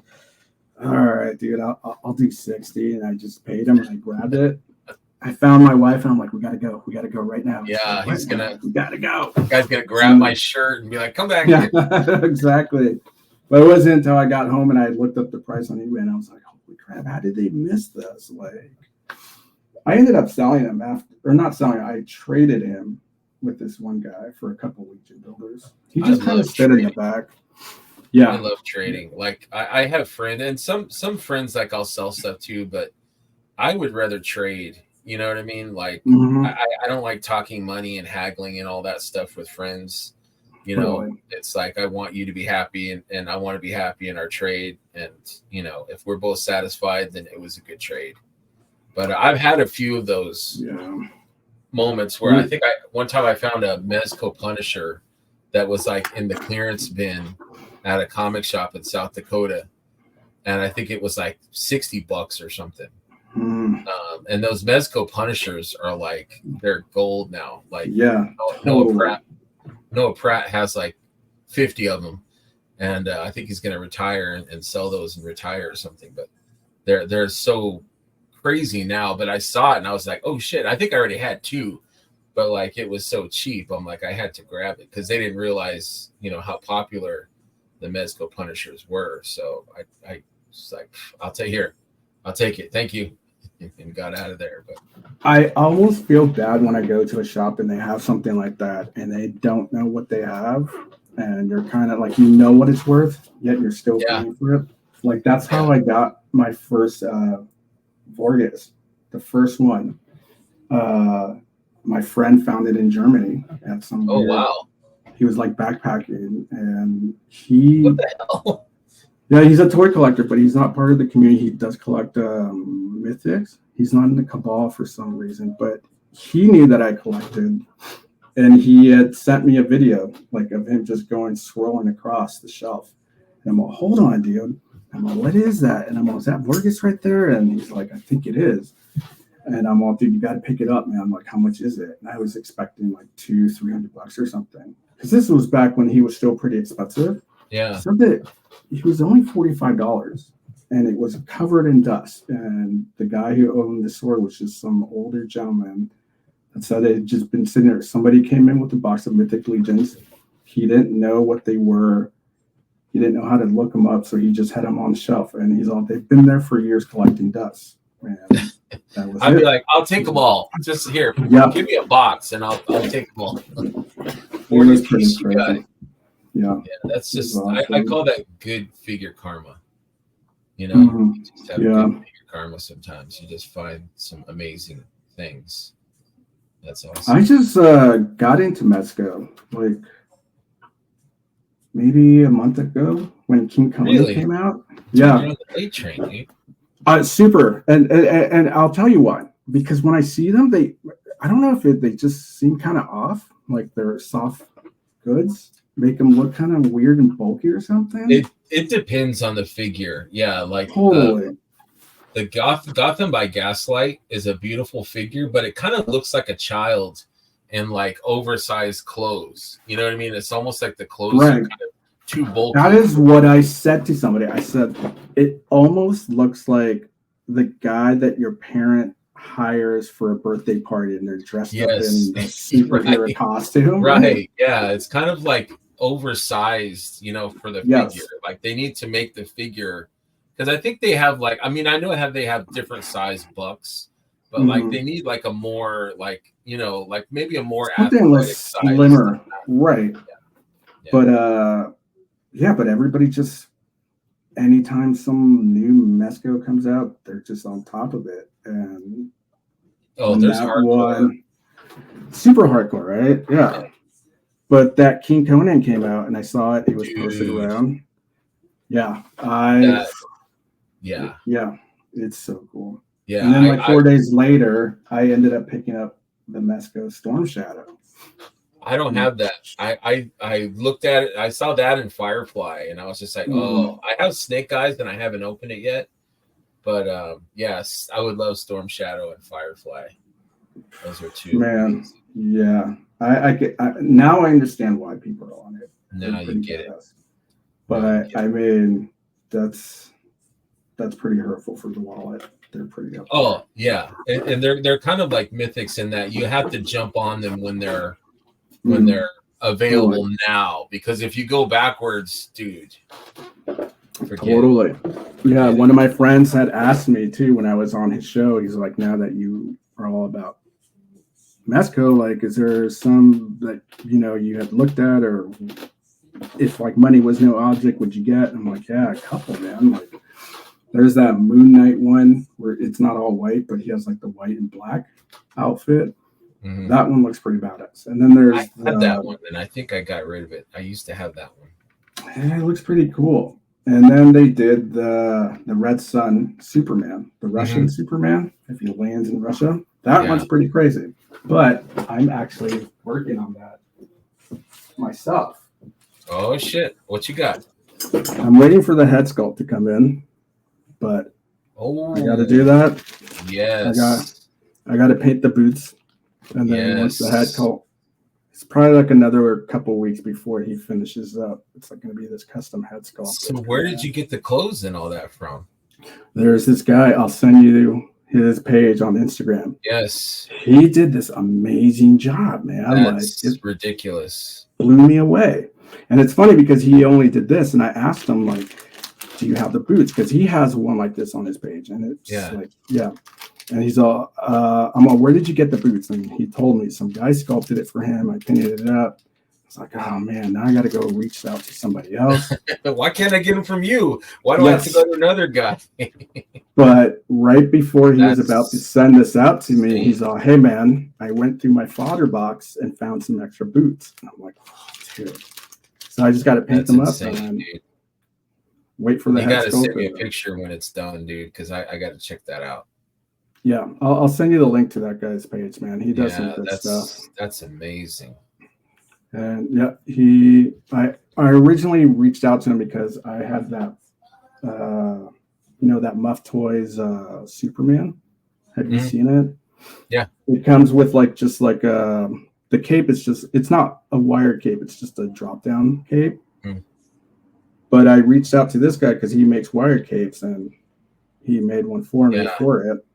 all right, dude, I'll do 60, and I just paid him, and I grabbed it. I found my wife, and I'm like, we gotta go right now. Yeah, we gotta go. The guy's gonna grab my shirt and be like, come back. Yeah, exactly. But it wasn't until I got home and I looked up the price on eBay, and I was like, holy crap, how did they miss this? Like, I ended up selling him I traded him with this one guy for a couple Legion builders. He just kind of stood in the back. Yeah. I love trading. Like I have friends, and some friends like I'll sell stuff too, but I would rather trade. You know what I mean? Like I don't like talking money and haggling and all that stuff with friends. You know, It's like I want you to be happy and I want to be happy in our trade. And, you know, if we're both satisfied, then it was a good trade. But I've had a few of those moments where I think one time I found a Mezco Punisher that was like in the clearance bin, at a comic shop in South Dakota, and I think it was like $60 or something. And those Mezco Punishers are like, they're gold now. Like, yeah, Noah Pratt has like 50 of them, and I think he's going to retire and sell those and retire or something. But they're so crazy now. But I saw it and I was like, oh shit! I think I already had 2, but like it was so cheap. I'm like, I had to grab it because they didn't realize, how popular the Mezco Punishers were. So I was like, I'll take it. Thank you. And got out of there. But I almost feel bad when I go to a shop and they have something like that and they don't know what they have, and you're kind of like, what it's worth, yet you're still paying for it. Like that's how I got my first Vorgas, the first one. My friend found it in Germany at some. Oh wow! He was like backpacking, and what the hell? Yeah, he's a toy collector, but he's not part of the community. He does collect Mythics. He's not in the cabal for some reason, but he knew that I collected, and he had sent me a video like of him just going swirling across the shelf. And I'm like, hold on, dude. I'm like, what is that? And I'm like, is that Vorgas right there? And he's like, I think it is. And I'm like, dude, you got to pick it up, man. I'm like, how much is it? And I was expecting like $200-$300 or something, because this was back when he was still pretty expensive. Yeah. So that he was only $45, and it was covered in dust. And the guy who owned the store was just some older gentleman that said it had just been sitting there. Somebody came in with a box of Mythic Legions. He didn't know what they were. He didn't know how to look them up, so he just had them on the shelf. And he's all, they've been there for years collecting dust. And that was I'd be like, I'll take them all. Just here, give me a box, and I'll take them all. It was pretty crazy. Yeah, that's just I call that good figure karma. You just have good figure karma. Sometimes you just find some amazing things. That's awesome. I just got into Mezco like maybe a month ago when King Kong came out. You're on the late train, dude. Super, and I'll tell you why. Because when I see them, I don't know if they just seem kind of off, like they're soft goods. Make them look kind of weird and bulky or something. It depends on the figure. Yeah, like totally. The Gotham by Gaslight is a beautiful figure, but it kind of looks like a child in like oversized clothes. You know what I mean? It's almost like the clothes are kind of too bulky. That is what I said to somebody. I said it almost looks like the guy that your parent hires for a birthday party and they're dressed up in a superhero costume. Right. Yeah. It's kind of like oversized, for the figure. Like they need to make the figure, because I think they have like, I know they have different size bucks, but like they need like a more like, like maybe a more athletic slimmer. Right. Yeah. But everybody just, anytime some new Mezco comes out, they're just on top of it. And there's hardcore. One, super hardcore, right? Yeah. But that King Conan came out, and I saw it. It was posted around. Yeah, it's so cool. Yeah, and then 4 days later, I ended up picking up the Mezco Storm Shadow. I don't have that. I looked at it. I saw that in Firefly, and I was just like, oh, I have Snake Eyes, and I haven't opened it yet. But yes, I would love Storm Shadow and Firefly. Those are two. Man, yeah. I now I understand why people are on it. Now you get it. But I mean, that's pretty hurtful for the wallet. They're pretty up. Oh yeah, and they're kind of like Mythics in that you have to jump on them when they're available now, because if you go backwards, dude. Totally. Yeah, one of my friends had asked me too when I was on his show. He's like, now that you are all about Mezco, like, is there some that you had looked at, or if like money was no object, would you get? I'm like, yeah, a couple, man. Like, there's that Moon Knight one where it's not all white, but he has like the white and black outfit. Mm-hmm. That one looks pretty badass. And then there's I had that one, and I think I got rid of it. I used to have that one. Yeah, it looks pretty cool. And then they did the Red Sun Superman, the Russian Superman, if he lands in Russia. That one's pretty crazy. But I'm actually working on that myself. Oh, shit. What you got? I'm waiting for the head sculpt to come in, but I got to do that. Yes. I got to paint the boots, and then once the head sculpt, it's probably like another couple weeks before he finishes up. It's like going to be this custom head sculpt. So where did you get the clothes and all that from? There's this guy. I'll send you his page on Instagram. Yes. He did this amazing job, man. That's like, it's ridiculous. Blew me away. And it's funny because he only did this, and I asked him, like, do you have the boots? Because he has one like this on his page, and it's like, yeah. And he's all, I'm all, where did you get the boots? And he told me some guy sculpted it for him. I painted it up. I was like, oh man, now I got to go reach out to somebody else. Why can't I get them from you? Why do I have to go to another guy? But right before he was about to send this out to me, he's all, hey man, I went through my fodder box and found some extra boots. And I'm like, oh, dude. So I just got to paint them up and wait for the head sculpt. You got to send me a picture when it's done, dude, because I got to check that out. Yeah, I'll send you the link to that guy's page, man. He does some good stuff. That's amazing. And yeah, I originally reached out to him because I had that, that Muff Toys Superman. Have you seen it? Yeah. It comes with the cape is it's not a wire cape. It's just a drop down cape. But I reached out to this guy because he makes wire capes, and he made one for me for it.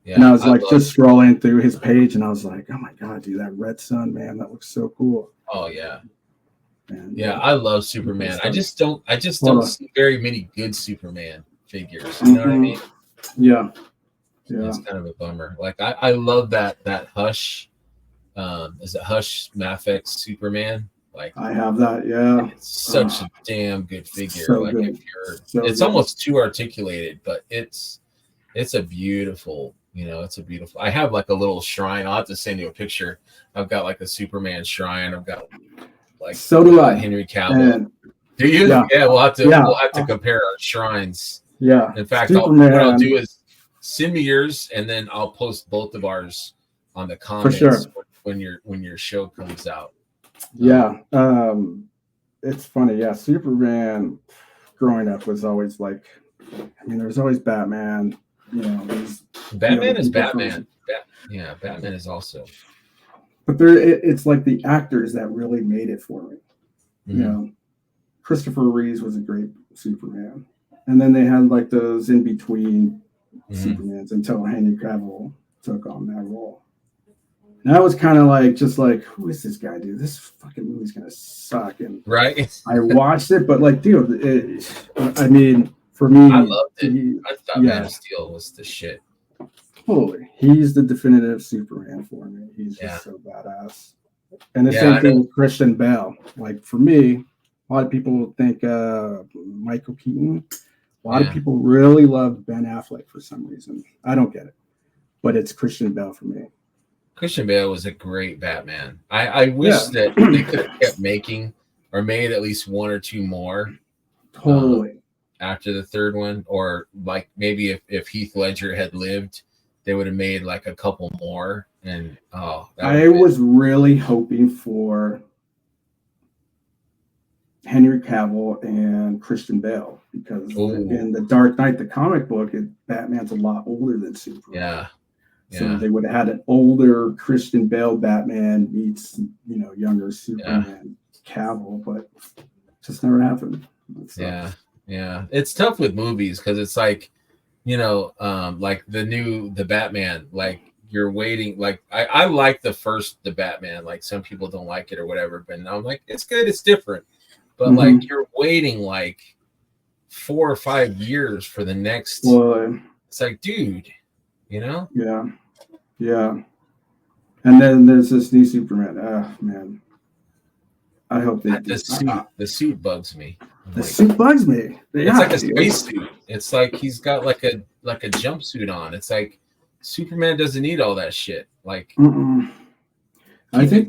Yeah, and I was just scrolling through his page, and I was like, oh my God, dude, that Red Sun, man, that looks so cool. Oh yeah. And, I love Superman. I just don't see very many good Superman figures. You know what I mean? Yeah. Yeah. It's kind of a bummer. Like I love that Hush. Is it Hush Mythics Superman? Like I have that, yeah. It's such a damn good figure. So like good. It's almost too articulated, but it's a beautiful. It's a beautiful. I have like a little shrine. I'll have to send you a picture. I've got like a Superman shrine. I've got like so do I. Henry Cavill. Do you? Yeah. We'll have to compare our shrines. Yeah. In fact, what I'll do is send me yours, and then I'll post both of ours on the comments when your show comes out. Yeah. It's funny. Yeah. Superman growing up was always like, there's always Batman. Batman is Batman. Batman is also. But it's like the actors that really made it for me. Mm-hmm. Christopher Reeves was a great Superman, and then they had like those in between Supermans until Henry Cavill took on that role. And I was kind of like, who is this guy, dude? This fucking movie's gonna suck. And I watched it, but like, dude, for me, I loved it. I thought Man of Steel was the shit. Totally. He's the definitive Superman for me. He's just so badass. And the same thing with Christian Bale. Like for me, a lot of people think Michael Keaton. A lot of people really love Ben Affleck for some reason. I don't get it. But it's Christian Bale for me. Christian Bale was a great Batman. I wish that they could have kept making or made at least one or two more. Totally. After the third one, or like maybe if Heath Ledger had lived, they would have made like a couple more. And I was really hoping for Henry Cavill and Christian Bale because in the Dark Knight, the comic book, Batman's a lot older than Superman. So they would have had an older Christian Bale Batman meets younger Superman Cavill, but it just never happened. Yeah, it's tough with movies because it's like, like the Batman, like you're waiting. Like I like the Batman. Like some people don't like it or whatever, but I'm like, it's good, it's different. But like you're waiting like 4 or 5 years for the next. It's like, dude, Yeah. And then there's this new Superman. Man. I hope they the suit bugs me. The suit bugs me. It's like a space suit. It's like he's got like a jumpsuit on. It's like Superman doesn't need all that shit. Like I think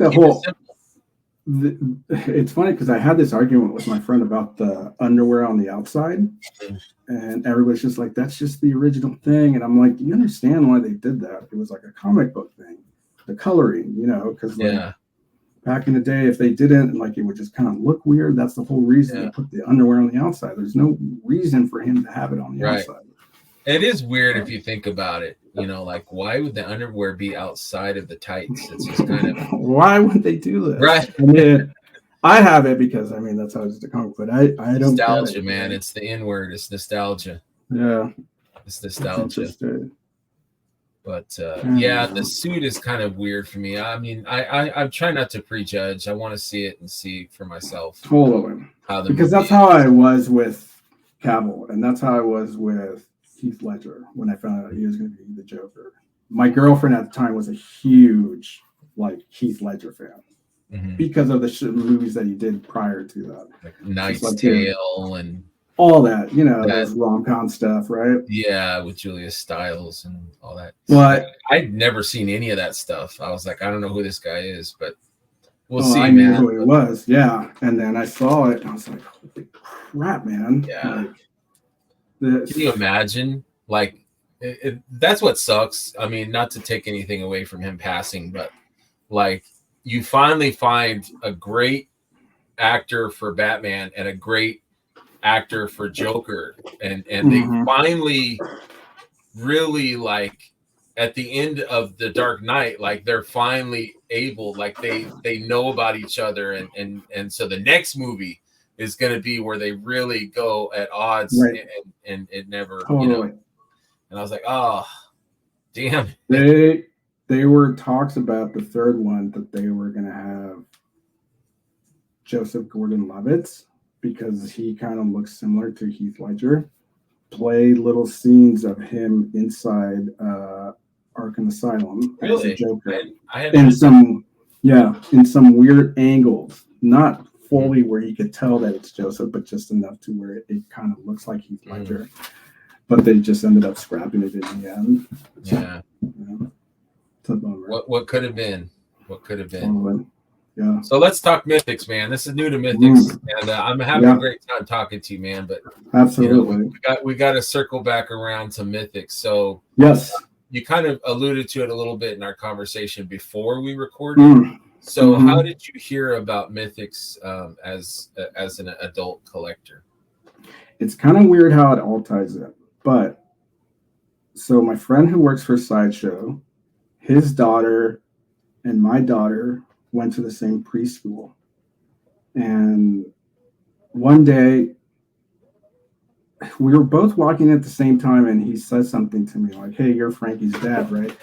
it's funny because I had this argument with my friend about the underwear on the outside, and everybody's just like, that's just the original thing. And I'm like, do you understand why they did that? It was like a comic book thing, the coloring, because back in the day, if they didn't, like it would just kind of look weird. That's the whole reason they put the underwear on the outside. There's no reason for him to have it on the outside. It is weird if you think about it. Like why would the underwear be outside of the tights? It's just kind of why would they do this? Right. I mean, I have it because that's how it's the comic, but I don't nostalgia, man. It's the N word. It's nostalgia. Yeah, it's nostalgia. But the suit is kind of weird for me. I mean, I'm trying not to prejudge. I want to see it and see for myself. Totally. Because that's how I was with Cavill, and that's how I was with Heath Ledger when I found out he was going to be the Joker. My girlfriend at the time was a huge Heath Ledger fan because of the movies that he did prior to that, like Knight's Tale and all that, those rom-com stuff, right? Yeah, with Julia Stiles and all that. But I'd never seen any of that stuff. I was like, I don't know who this guy is, but we'll see. I knew who he was, yeah. And then I saw it, and I was like, holy crap, man! Yeah. Can you imagine? That's what sucks. I mean, not to take anything away from him passing, but you finally find a great actor for Batman and a great actor for Joker, and they finally really at the end of the Dark Knight, they're finally able, they know about each other, and so the next movie is going to be where they really go at odds, and it never, And I was like, oh, damn. They were talks about the third one that they were going to have Joseph Gordon-Levitt, because he kind of looks similar to Heath Ledger, play little scenes of him inside Arkham Asylum as a Joker in some weird angles, not fully where you could tell that it's Joseph, but just enough to where it kind of looks like Heath Ledger. But they just ended up scrapping it in the end. Yeah. It's a bummer. What could have been? What could have been? Yeah. So let's talk Mythics, man. This is new to Mythics, and I'm having a great time talking to you, man. But absolutely, we got to circle back around to Mythics. So yes, you kind of alluded to it a little bit in our conversation before we recorded. So how did you hear about Mythics as an adult collector? It's kind of weird how it all ties in, but so my friend who works for Sideshow, his daughter and my daughter went to the same preschool. And one day we were both walking at the same time, and he says something to me like, "Hey, you're Frankie's dad, right?"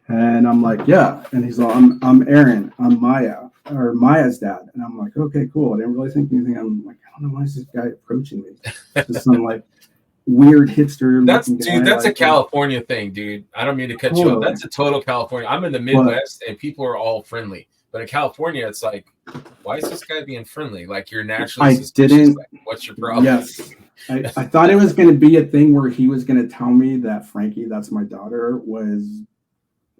And I'm like, "Yeah." And he's like, I'm Aaron. I'm Maya's dad. And I'm like, "Okay, cool." I didn't really think anything. I'm like, I don't know why is this guy approaching me? Just some weird hipster. That's a California thing, dude. I don't mean to cut you off. That's a total California. I'm in the Midwest, and people are all friendly. But in California, it's like, why is this guy being friendly? You're naturally suspicious. What's your problem? Yes. I thought it was going to be a thing where he was going to tell me that Frankie, that's my daughter, was,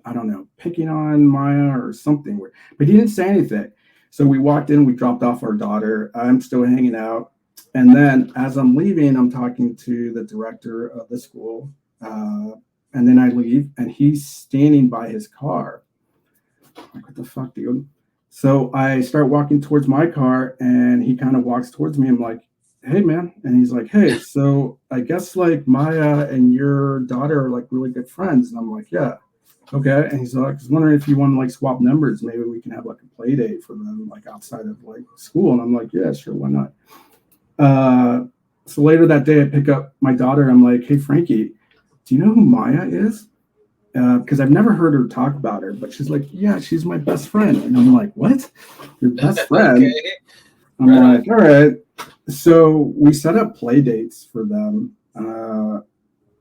I don't know, picking on Maya or something. But he didn't say anything. So we walked in, we dropped off our daughter. I'm still hanging out. And then as I'm leaving, I'm talking to the director of the school. And then I leave, and he's standing by his car. I'm like, what the fuck, dude? So I start walking towards my car, and he kind of walks towards me. I'm like, hey, man. And he's like, hey, so I guess Maya and your daughter are really good friends. And I'm like, yeah. Okay. And he's like, I was wondering if you want to swap numbers. Maybe we can have a play date for them outside of school. And I'm like, yeah, sure. Why not? So later that day, I pick up my daughter. I'm like, hey, Frankie, do you know who Maya is? Because I've never heard her talk about her, but she's like, yeah, she's my best friend. And I'm like, what? Your best friend? Okay. I'm like, all right. So we set up play dates for them.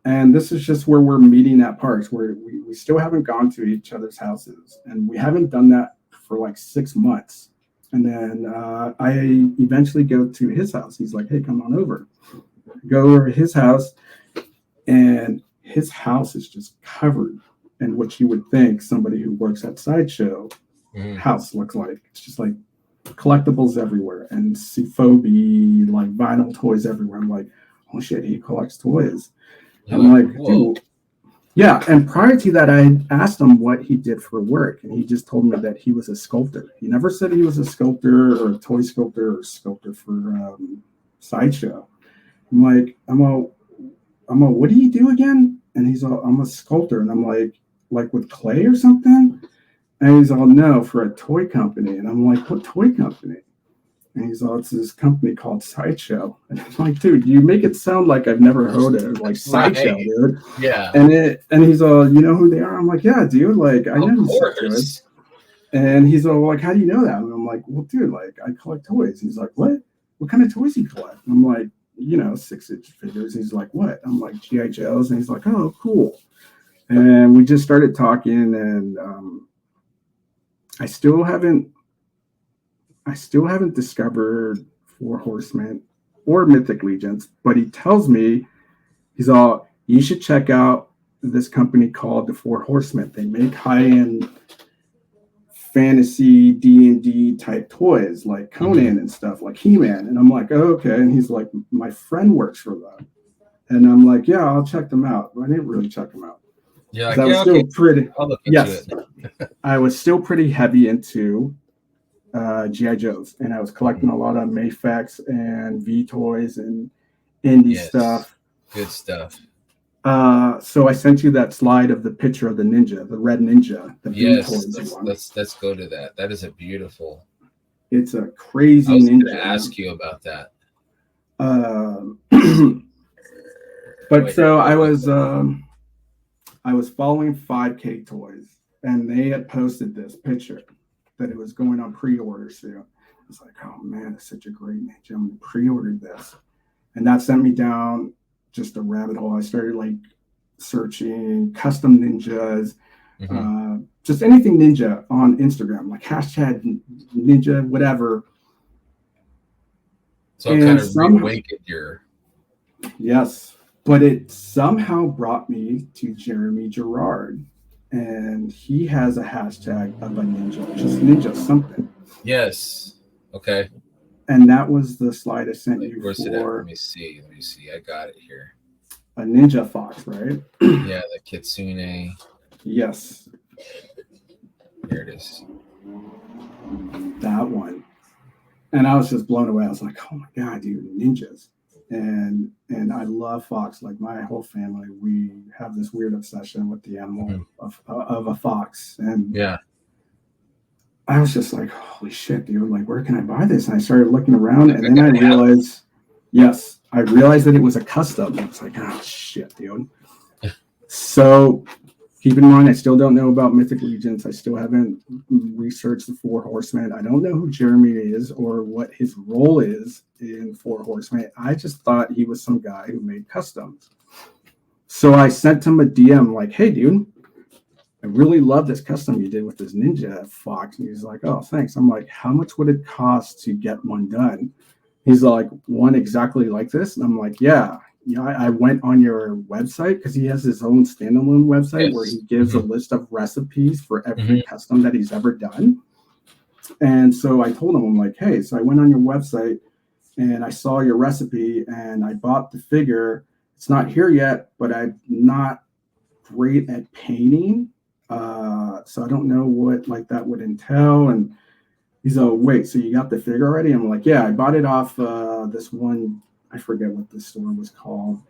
And this is just where we're meeting at parks, where we still haven't gone to each other's houses. And we haven't done that for 6 months. And then I eventually go to his house. He's like, hey, come on over. Go over to his house, and his house is just covered in what you would think somebody who works at Sideshow house looks like. It's just collectibles everywhere and Seafobi, vinyl toys everywhere. I'm like, oh shit, he collects toys. Yeah, I'm like, dude, Yeah, and prior to that, I asked him what he did for work, and he just told me that he was a sculptor. He never said he was a sculptor or a toy sculptor or sculptor for Sideshow. I'm like, what do you do again? And he's all, I'm a sculptor, and I'm like with clay or something. And he's all, no, for a toy company. And I'm like, what toy company? And he's all, it's this company called Sideshow. And I'm like, dude, you make it sound like I've never heard it. Like Sideshow, Right. dude. Yeah. And he's all, you know who they are? I'm like, yeah, dude. Like, I know Of who Sideshow course. is. And he's all like, how do you know that? And I'm like, well, dude, like, I collect toys. He's like, what? What kind of toys do you collect? And I'm like, 6-inch figures. He's like, what? I'm like, G.I. Joes. And he's like, oh, cool. And we just started talking, and I still haven't discovered Four Horsemen or Mythic Legions, but he tells me, he's all, you should check out this company called the Four Horsemen. They make high-end fantasy D&D type toys like Conan and stuff, like He-Man. And I'm like, oh, okay. And he's like, my friend works for them. And I'm like, yeah, I'll check them out. But I didn't really check them out. Yeah, like, I was still pretty. I'll look into Yes, it. I was still pretty heavy into GI Joes, and I was collecting a lot of Mayfax and V toys and indie stuff. Good stuff. So I sent you that slide of the picture of the ninja, the red ninja. The Yes, V toys let's go to that. That is a beautiful. It's a crazy I was ninja. going to ask you about that. But so I was following 5K Toys, and they had posted this picture that it was going on pre-order sale. I was like, oh man, it's such a great ninja. I'm gonna pre-order this. And that sent me down just a rabbit hole. I started like searching custom ninjas, just anything ninja on Instagram, like hashtag ninja, whatever. So it kind of reawakened your. Yes, but it somehow brought me to Jeremy Gerard, and he has a hashtag of a ninja, just ninja something. Yes. Okay. And that was the slide I sent you Where's for. it at? Let me see. I got it here. A ninja fox, right? Yeah, the kitsune. Yes. Here it is. That one. And I was just blown away. I was like, oh my God, dude, ninjas. And I love fox. Like my whole family, we have this weird obsession with the animal of a fox. And yeah, I was just like, holy shit, dude, like where can I buy this? And I started looking around, and then I realized, I realized that it was a custom. I was like, oh shit, dude. So keep in mind, I still don't know about Mythic Legions. I still haven't researched the Four Horsemen. I don't know who Jeremy is or what his role is in Four Horsemen. I just thought he was some guy who made customs. So I sent him a DM like, hey, dude, I really love this custom you did with this ninja fox. And he's like, oh, thanks. I'm like, how much would it cost to get one done? He's like, one exactly like this? And I'm like, yeah. I went on your website because he has his own standalone website where he gives a list of recipes for every custom that he's ever done. And so I told him, I'm like, hey, so I went on your website and I saw your recipe and I bought the figure. It's not here yet, but I'm not great at painting. So I don't know what like that would entail. And he's like, wait, so you got the figure already? I'm like, yeah, I bought it off this one. I forget what the store was called,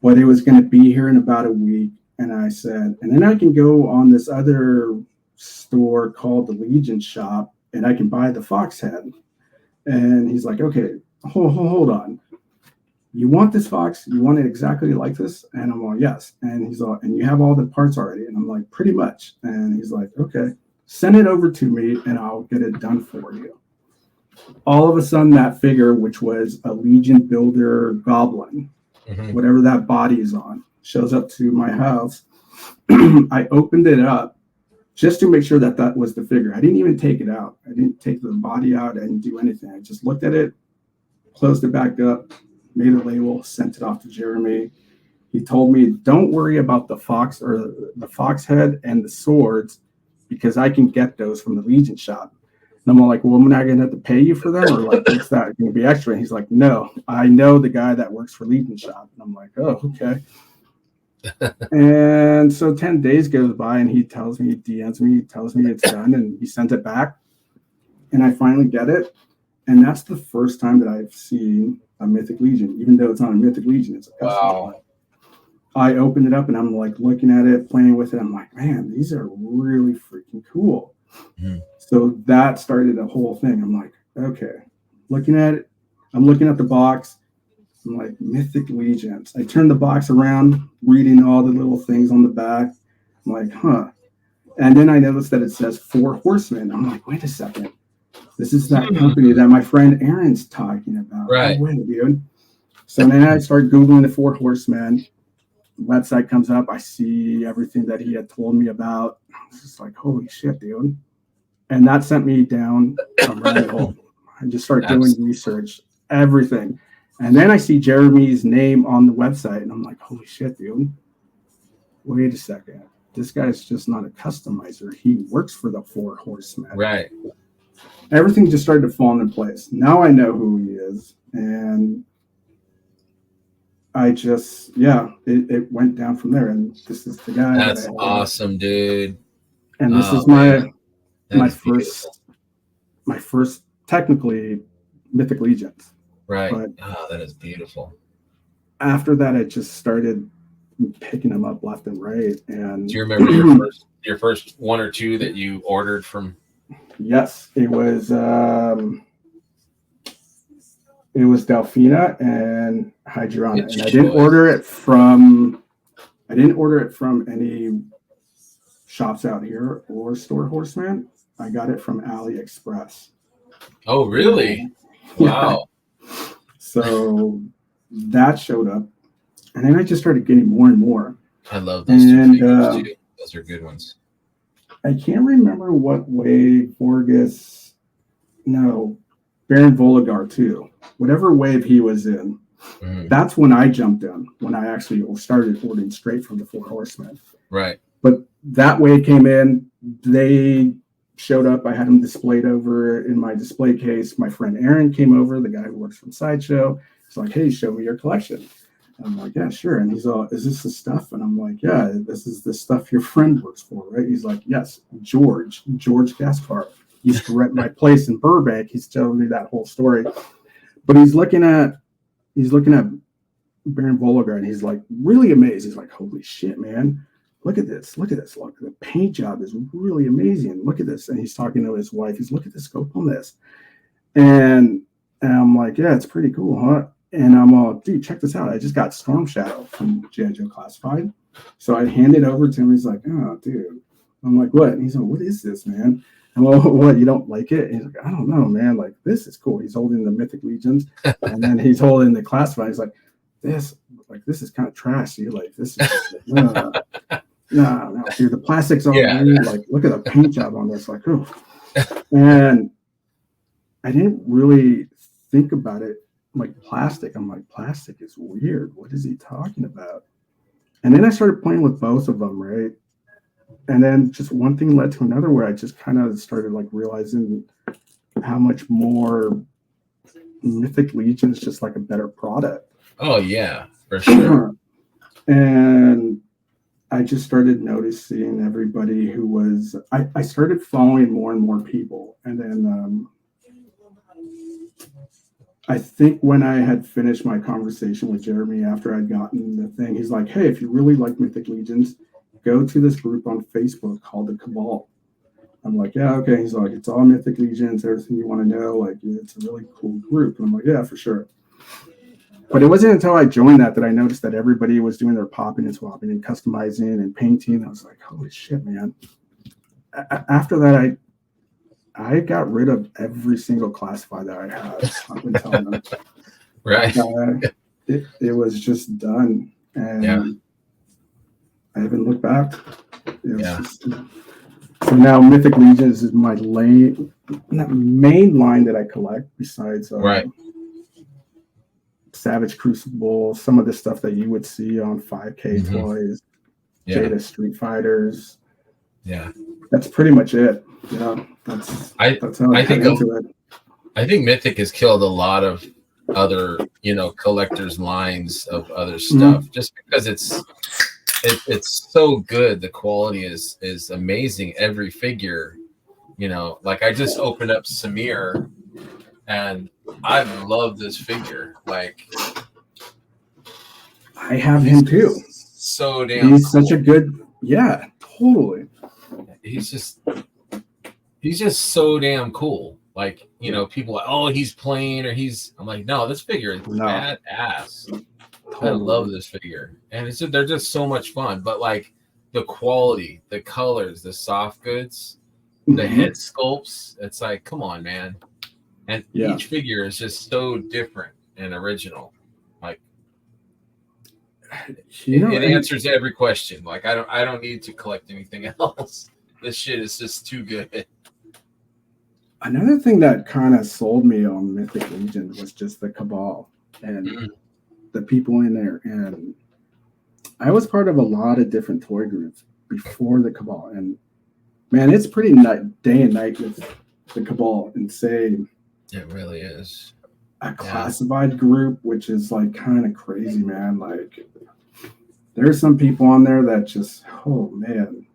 but it was going to be here in about a week. And I said, and then I can go on this other store called the Legion Shop and I can buy the fox head. And he's like, okay, hold on. You want this fox? You want it exactly like this? And I'm like, yes. And he's like, and you have all the parts already? And I'm like, pretty much. And he's like, okay, send it over to me and I'll get it done for you. All of a sudden, that figure, which was a Legion Builder Goblin, whatever that body is on, shows up to my house. I opened it up just to make sure that that was the figure. I didn't even take it out. I didn't take the body out. I didn't do anything. I just looked at it, closed it back up, made a label, sent it off to Jeremy. He told me, don't worry about the fox or the fox head and the swords because I can get those from the Legion shop. And I'm like, well, am I going to have to pay you for them? Or like, what's that going to be extra? And he's like, no, I know the guy that works for Legion shop. And I'm like, oh, okay. And so 10 days goes by and he DMs me, he tells me it's done, and he sent it back. And I finally get it. And that's the first time that I've seen a Mythic Legion, even though it's not a Mythic Legion, it's a custom. Wow. I opened it up and I'm like looking at it, playing with it. I'm like, man, these are really freaking cool. Mm-hmm. So that started the whole thing. I'm like, okay, looking at it, I'm looking at the box. I'm like, Mythic Legions. I turned the box around, reading all the little things on the back. I'm like, huh. And then I noticed that it says 4 Horsemen. I'm like, wait a second. This is that company that my friend Aaron's talking about. Right. No way, dude. So then I start Googling the 4 Horsemen. The website comes up. I see everything that he had told me about. I was just like, holy shit, dude. And that sent me down a rabbit hole. I just started doing research, everything. And then I see Jeremy's name on the website, and I'm like, holy shit, dude. Wait a second. This guy's just not a customizer. He works for the 4 Horsemen. Right. Everything just started to fall into place. Now I know who he is. And I just, it went down from there. And this is the guy. That's awesome, dude. And this is my first technically Mythic Legions. Right. But that is beautiful. After that, I just started picking them up left and right. And do you remember your first 1 or 2 that you ordered from? Yes, it was Delphina and Hydrona. And I didn't order it from any shops out here or Store Horseman. I got it from AliExpress. Oh, really? Wow. So that showed up, and then I just started getting more and more. I love those 2 figures too. Those are good ones. I can't remember what wave Baron Voligar too. Whatever wave he was in, that's when I jumped in. When I actually started ordering straight from the 4 Horsemen. Right. But that wave came in. They showed up. I had them displayed over in my display case. My friend Aaron came over, the guy who works from Sideshow. He's like, hey, show me your collection. And I'm like, yeah, sure. And he's all, is this the stuff? And I'm like, yeah, this is the stuff your friend works for, right? He's like, yes, George Gaspar used to rent my place in Burbank. He's telling me that whole story. But he's looking at Baron Voligar, and he's like really amazed. He's like, holy shit, man. Look at this. Look, the paint job is really amazing. Look at this. And he's talking to his wife. He's, look at the scope on this. And I'm like, yeah, it's pretty cool, huh? And I'm all, dude, check this out. I just got Storm Shadow from G.I. Joe Classified. So I hand it over to him. He's like, oh, dude. I'm like, what? And he's like, what is this, man? I'm like, what, you don't like it? And he's like, I don't know, man. Like, this is cool. He's holding the Mythic Legions. And then he's holding the Classified. He's like, this is kind of trashy. Like, this is no, dude, the plastic's all weird. Like, look at the paint job on this. Like, oh. And I didn't really think about it like plastic. I'm like, plastic is weird. What is he talking about? And then I started playing with both of them, right? And then just one thing led to another where I just kind of started like realizing how much more Mythic Legion is just like a better product. Oh, yeah, for sure. And I just started noticing everybody who was, I started following more and more people. And then I think when I had finished my conversation with Jeremy after I'd gotten the thing, he's like, hey, if you really like Mythic Legions, go to this group on Facebook called the Cabal. I'm like, yeah, okay. He's like, it's all Mythic Legions, everything you want to know. Like, it's a really cool group. And I'm like, yeah, for sure. But it wasn't until I joined that I noticed that everybody was doing their popping and swapping and customizing and painting. I was like, holy shit, man. After that, I got rid of every single classified that I had. I've been telling them. Right. It was just done. And I haven't looked back. So now Mythic Legions is my main line that I collect besides Savage Crucible, some of the stuff that you would see on 5K toys, Jada Street Fighters. Yeah. That's pretty much it. Yeah. That's how I think into it. I think Mythic has killed a lot of other, collectors' lines of other stuff just because it's it's so good. The quality is amazing. Every figure, you know, like I just opened up Samir, and I love this figure. Like I have him too. So damn. He's such a good. Yeah, totally. He's just so damn cool. Like, you know, people are like, oh, he's plain, or he's. I'm like, no, this figure is badass. Totally. I love this figure, and it's just, they're just so much fun. But like the quality, the colors, the soft goods, the head sculpts, it's like, come on, man. And each figure is just so different and original. Like, it answers every question. Like, I don't need to collect anything else. This shit is just too good. Another thing that kind of sold me on Mythic Legion was just the Cabal and the people in there. And I was part of a lot of different toy groups before the Cabal. And man, it's pretty day and night with the Cabal. And say it really is a classified group, which is like kind of crazy, man. Like there's some people on there that just, oh man,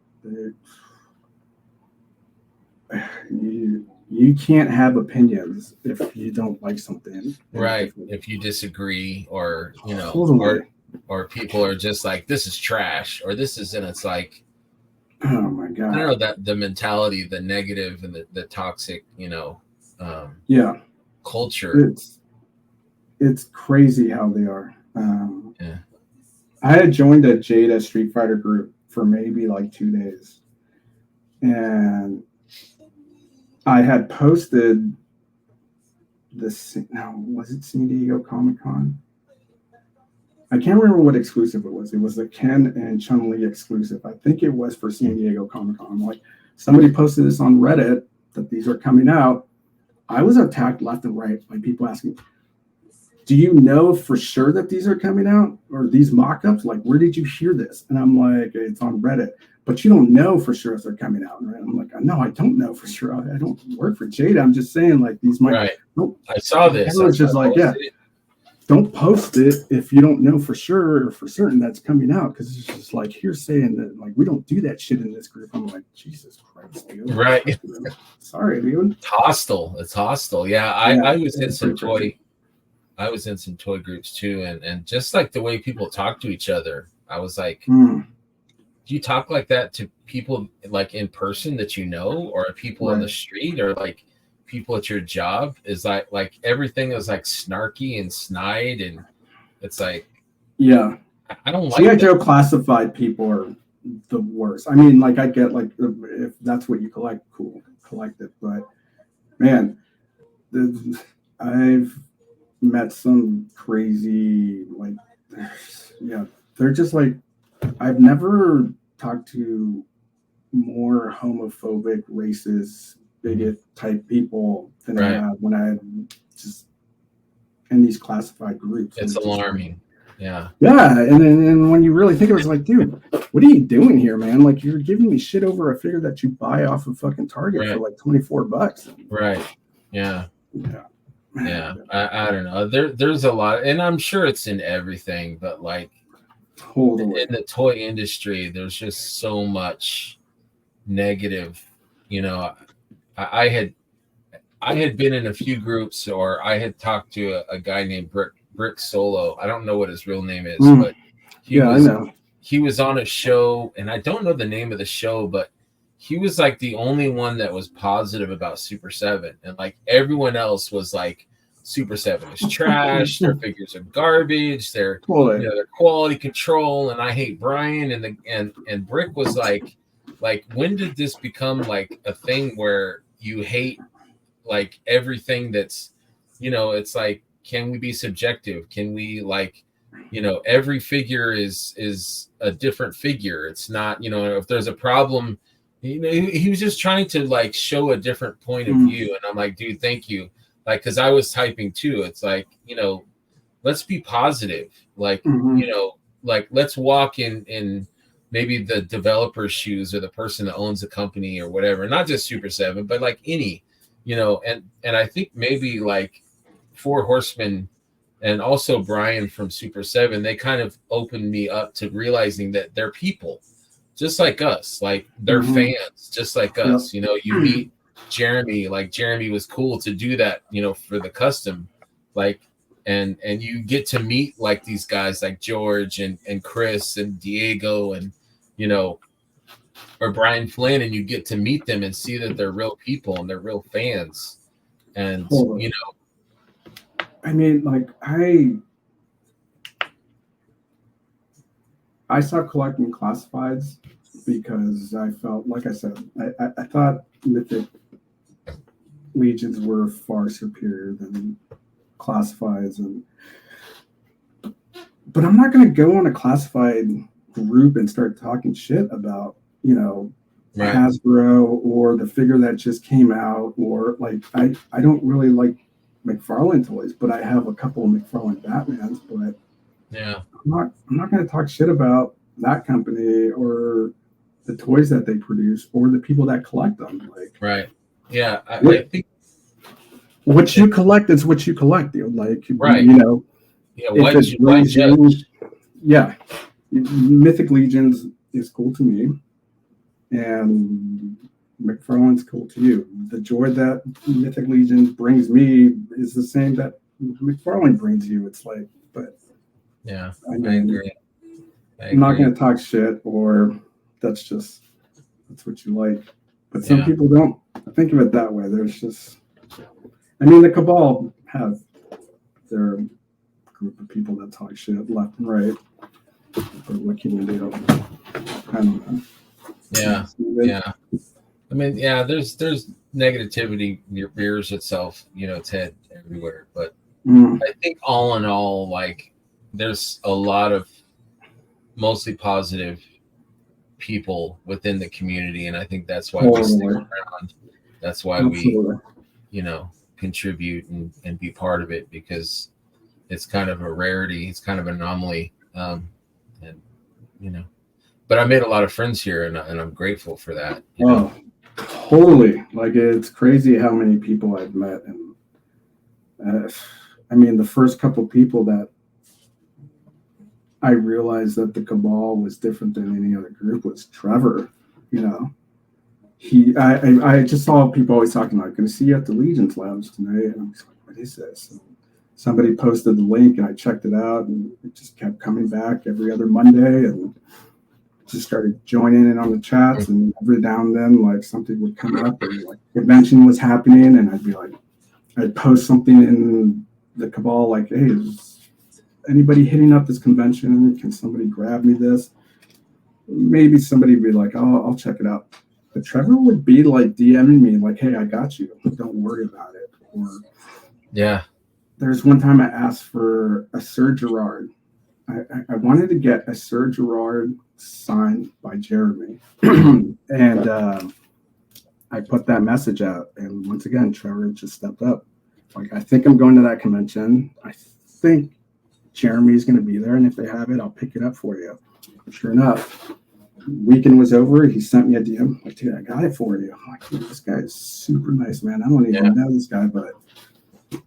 you can't have opinions if you don't like something, right? If you disagree, or you know, or people are just like, this is trash, or this is, and it's like, oh my god, I don't know, that the mentality, the negative and the toxic, you know, culture. It's crazy how they are. I had joined a Jada Street Fighter group for maybe like 2 days, and I had posted this. Now, was it San Diego Comic Con? I can't remember what exclusive it was. It was the Ken and Chun-Li exclusive. I think it was for San Diego Comic Con. Like, somebody posted this on Reddit that these are coming out. I was attacked left and right by people asking, do you know for sure that these are coming out, or these mock-ups? Like, where did you hear this? And I'm like, it's on Reddit. But you don't know for sure if they're coming out, right? I'm like, no, I don't know for sure. I don't work for Jada. I'm just saying, like, these might. Right. Nope. I saw this. I was just like, don't post it if you don't know for sure or for certain that's coming out, because it's just like hearsay, and that, like, we don't do that shit in this group. I'm like, Jesus Christ, dude. Right. Sorry, dude. It's hostile. It's hostile. Yeah, I was in some toy. I was in some toy groups too, and just like the way people talk to each other, I was like, do you talk like that to people like in person that you know, or people on the street, or like people at your job? Is like everything is like snarky and snide, and it's like, I don't like GI Joe classified people are the worst. I mean, like, I get, like, if that's what you collect, cool, collect it. But man, I've met some crazy, like, they're just like, I've never talked to more homophobic, racist, bigot type people than I have when I just in these classified groups. It's alarming. Yeah. And when you really think of it, it's like, dude, what are you doing here, man? Like, you're giving me shit over a figure that you buy off of fucking Target for like $24. Right. Yeah. I don't know. There's a lot, and I'm sure it's in everything, but like in the toy industry, there's just so much negative. You know, I had been in a few groups, or I had talked to a guy named Brick Solo. I don't know what his real name is, but he was on a show, and I don't know the name of the show, but he was like the only one that was positive about Super 7, and like everyone else was like, Super 7 is trash, their figures are garbage, their their quality control, and I hate Brian. And Brick was like when did this become like a thing where you hate like everything that's, you know, it's like, can we be subjective? Can we, like, you know, every figure is a different figure. It's not, you know, if there's a problem, you know, he was just trying to like show a different point of view. And I'm like, dude, thank you. Like, cause I was typing too. It's like, you know, let's be positive. Like, you know, like, let's walk in maybe the developer's shoes, or the person that owns the company or whatever, not just Super 7, but like any, you know, and I think maybe like Four Horsemen and also Brian from Super 7, they kind of opened me up to realizing that they're people just like us, like they're fans just like us. You know, you meet Jeremy, like Jeremy was cool to do that, you know, for the custom, like, and you get to meet like these guys like George and Chris and Diego and, you know, or Brian Flynn, and you get to meet them and see that they're real people and they're real fans. And, you know, I mean, like I stopped collecting classifieds because I felt, like I said, I thought Mythic Legions were far superior than classifieds, but I'm not going to go on a classified group and start talking shit about, you know, Hasbro or the figure that just came out, or like I don't really like McFarlane toys, but I have a couple of McFarlane Batmans, but yeah, I'm not going to talk shit about that company or the toys that they produce or the people that collect them. Like, yeah, I think what you collect is what you collect, dude. Like, you know, yeah, Mythic Legions is cool to me, and McFarlane's cool to you. The joy that Mythic Legions brings me is the same that McFarlane brings you. It's like, but yeah, I mean, I agree. I'm not going to talk shit, or that's what you like. But some people don't think of it that way. There's just, I mean, the Cabal have their group of people that talk shit left and right. But what can you do? I don't know. Yeah. I mean, yeah, there's negativity rears itself, you know, Ted, everywhere. But I think all in all, like, there's a lot of mostly positive people within the community, and I think that's why we stick around. That's why we, you know, contribute and be part of it, because it's kind of a rarity. It's kind of an anomaly, and you know. But I made a lot of friends here, and I'm grateful for that. You know? Totally. Like, it's crazy how many people I've met, and I mean, the first couple people that I realized that the Cabal was different than any other group was Trevor. You know, I just saw people always talking about, going to see you at the Legions Lounge tonight, and I'm just like, what is this? And somebody posted the link, and I checked it out, and it just kept coming back every other Monday, and just started joining in on the chats, and every now and then, like, something would come up, and like convention was happening, and I'd be like, I'd post something in the Cabal like, hey, is anybody hitting up this convention? Can somebody grab me this? Maybe somebody would be like, oh, I'll check it out. But Trevor would be like DMing me like, hey, I got you. Don't worry about it. Or there's one time I asked for a Sir Gerard. I wanted to get a Sir Gerard signed by Jeremy. And I put that message out. And once again, Trevor just stepped up. Like, I think I'm going to that convention. I think Jeremy's going to be there, and if they have it, I'll pick it up for you. Sure enough, weekend was over. He sent me a DM. Like, dude, I got it for you. I'm like, dude, this guy is super nice, man. I don't even know this guy, but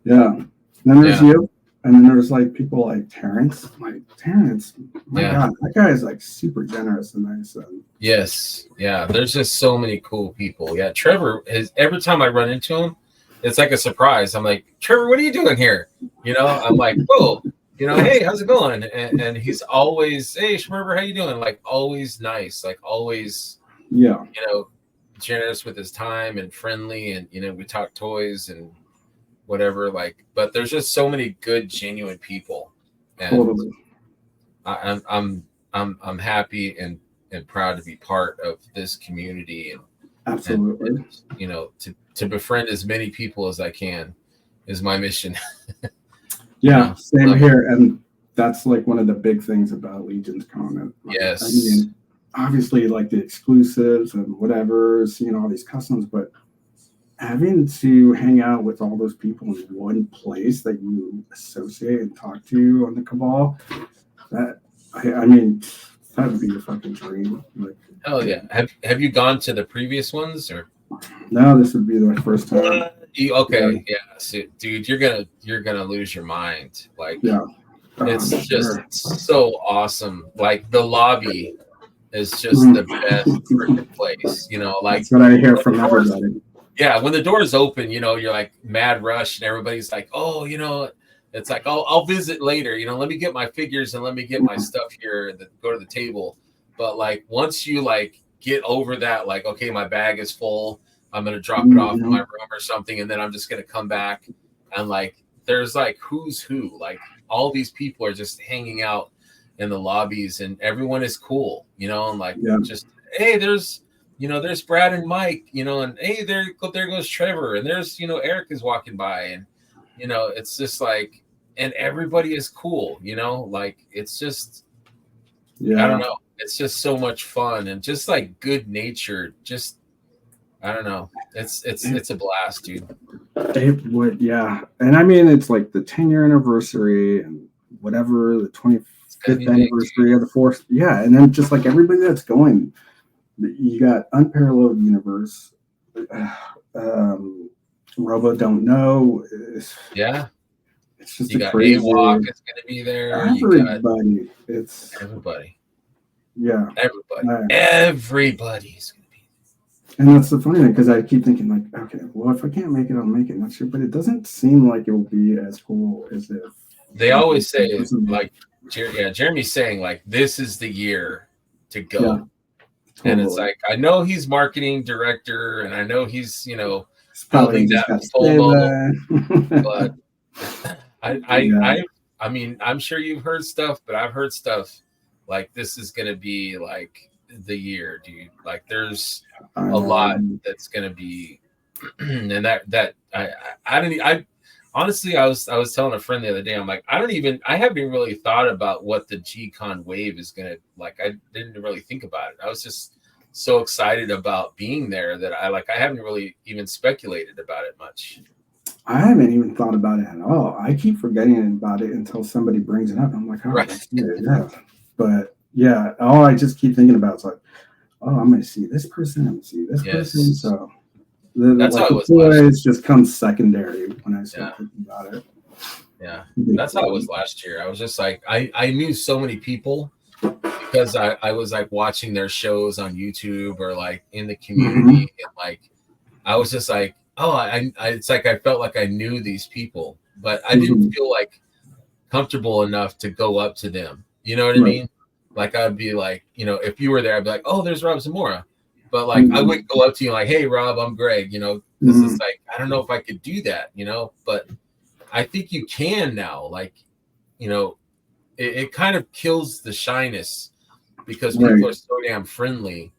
yeah. And then there's you, and then there's like people like Terrence. I'm like, Terrence, my God, that guy is like super generous and nice. Yes, yeah. There's just so many cool people. Yeah, Trevor is. Every time I run into him, it's like a surprise. I'm like, Trevor, what are you doing here? You know, I'm like, whoa. You know, hey, how's it going? And he's always, hey, Schmerber, how you doing? Like, always nice, like always, you know, generous with his time and friendly, and you know, we talk toys and whatever. Like, but there's just so many good, genuine people, and I'm happy and proud to be part of this community, and absolutely, and, you know, to befriend as many people as I can is my mission. Yeah, same here. And that's like one of the big things about Legion's Con. Yes. I mean, obviously, like the exclusives and whatever, seeing all these customs, but having to hang out with all those people in one place that you associate and talk to on the Cabal, that, I mean, that would be a fucking dream. Like, oh yeah. Have you gone to the previous ones, or? No, this would be the first time. Okay, yeah. So, dude, you're gonna lose your mind. Like, it's just so awesome. Like the lobby is just the best freaking place. Like that's what I hear from everybody. Yeah, when the doors open, you're like mad rush, and everybody's like, "Oh, it's like, I'll visit later. Let me get my figures and let me get my stuff here and go to the table." But like once you like get over that, like, okay, my bag is full, I'm gonna drop it off in my room or something, and then I'm just gonna come back, and like there's like who's who, like all these people are just hanging out in the lobbies, and everyone is cool, and like just hey, there's Brad and Mike, and hey, there goes Trevor, and there's Eric is walking by, and it's just like, and everybody is cool, like it's just I don't know, it's just so much fun and just like good natured, just I don't know, it's a blast, dude. It would, yeah, and I mean it's like the 10-year anniversary and whatever, the 25th anniversary of the fourth, and then just like everybody that's going. You got Unparalleled Universe, Robo Don't Know. It's just you got crazy. AWOC is going to be there. Everybody. It's everybody. Yeah. Everybody's going to be there. And that's the funny thing, because I keep thinking like, okay, well, if I can't make it, I'll make it next year. But it doesn't seem like it will be as cool as if. They always say, like, Jeremy's saying, like, this is the year to go. Yeah. Totally. And it's like, I know he's marketing director, and I know he's, building that FOMO. But I mean, I'm sure you've heard stuff, but I've heard stuff like this is going to be like the year, dude. Like there's a lot that's going to be, and I honestly, I was telling a friend the other day, I'm like, I haven't really thought about what the G-Con wave is going to, like, I didn't really think about it. I was just so excited about being there that I haven't really even speculated about it much. I haven't even thought about it at all. I keep forgetting about it until somebody brings it up. I'm like, oh, right. That's good. Yeah. But yeah, all I just keep thinking about is like, oh, I'm going to see this person. I'm going to see this person. So that's how it was. It just comes secondary when I start thinking about it. Yeah, that's how it was last year. I was just like, I knew so many people because I was like watching their shows on YouTube or like in the community, and like I was just like, oh, it's like I felt like I knew these people, but I didn't feel like comfortable enough to go up to them. You know what I mean? Like I'd be like, if you were there, I'd be like, oh, there's Rob Zamora. But like I wouldn't go up to you like, hey, Rob, I'm Greg, because it's like, I don't know if I could do that, but I think you can now. Like, it kind of kills the shyness because people are so damn friendly,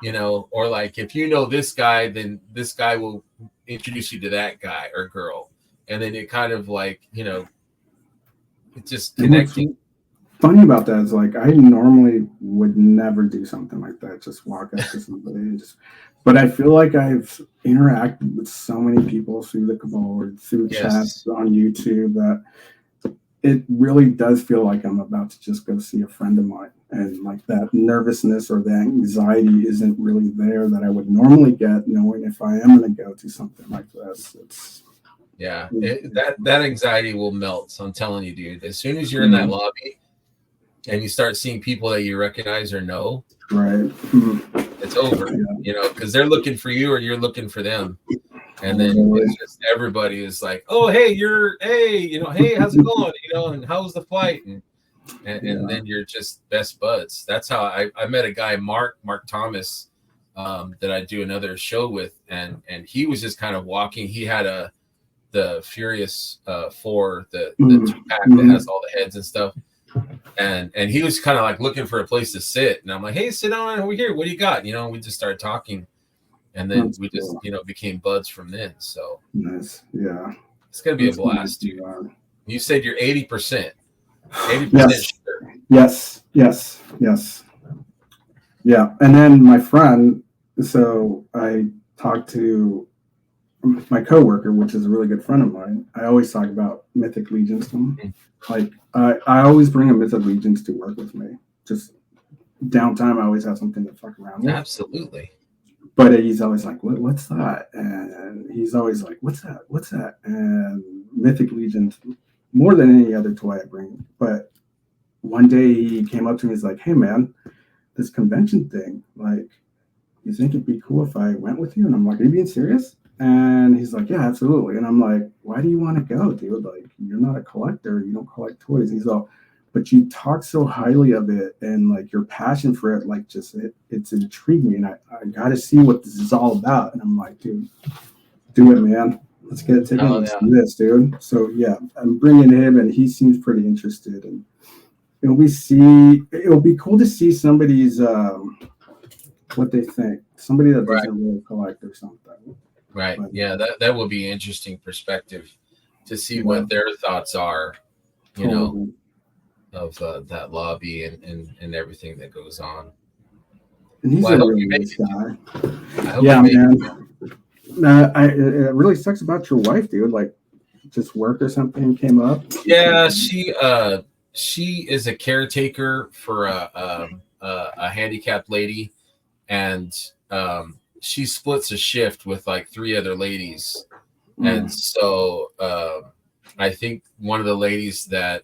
or like if this guy, then this guy will introduce you to that guy or girl. And then it kind of like, it's just connecting. Funny about that is like I normally would never do something like that, just walk up to somebody and but I feel like I've interacted with so many people through the cabal or through chats on YouTube that it really does feel like I'm about to just go see a friend of mine, and like that nervousness or the anxiety isn't really there that I would normally get knowing if I am going to go to something like this. That anxiety will melt. So I'm telling you, dude, as soon as you're in that lobby and you start seeing people that you recognize or know, it's over, because they're looking for you or you're looking for them. And then it's just everybody is like, oh, hey, hey, how's it going? And how was the flight? And then you're just best buds. That's how I met a guy, Mark Thomas, that I do another show with. And he was just kind of walking. He had the Furious 4, the 2-pack that has all the heads and stuff. And he was kind of like looking for a place to sit, and I'm like, hey, sit down over here, what do you got? We just started talking, and then we just became buds from then. So nice. It's gonna be a blast, dude. You said you're 80% sure. Yes. Yeah. And then my friend, so I talked to my coworker, which is a really good friend of mine. I always talk about Mythic Legions to him. Like I always bring a Mythic Legions to work with me. Just downtime, I always have something to fuck around with. Absolutely. But he's always like, what's that? And he's always like, what's that? What's that? And Mythic Legions, more than any other toy I bring. But one day he came up to me, he's like, hey man, this convention thing, like, you think it'd be cool if I went with you? And I'm like, are you being serious? And he's like, yeah, absolutely. And I'm like, why do you want to go, dude? Like, you're not a collector. You don't collect toys. And he's all, but you talk so highly of it, and like your passion for it, like just it's intrigued me. And I got to see what this is all about. And I'm like, dude, do it, man. Let's get a ticket. Let's do this, dude. So yeah, I'm bringing him, and he seems pretty interested. And it'll be cool to see somebody's what they think. Somebody that doesn't really collect or something. Right. But, yeah, that will be interesting perspective to see what their thoughts are, you know, of that lobby and everything that goes on. And he's a really nice guy. Yeah, man. It really sucks about your wife, dude. Like, just work or something came up. Yeah, she is a caretaker for a handicapped lady, and she splits a shift with like 3 other ladies. And so I think one of the ladies that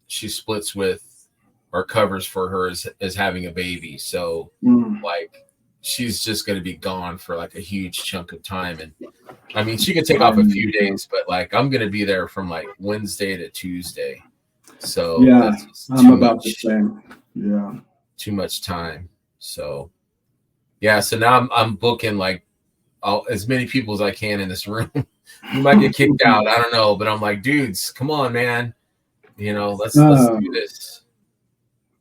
she splits with or covers for her is having a baby. So like she's just going to be gone for like a huge chunk of time. And I mean, she could take off a few days, but like I'm going to be there from like Wednesday to Tuesday. So yeah, I'm about the same. Yeah. Too much time. So yeah, so now I'm booking like as many people as I can in this room. We might get kicked out. I don't know, but I'm like, dudes, come on, man. You know, let's do this.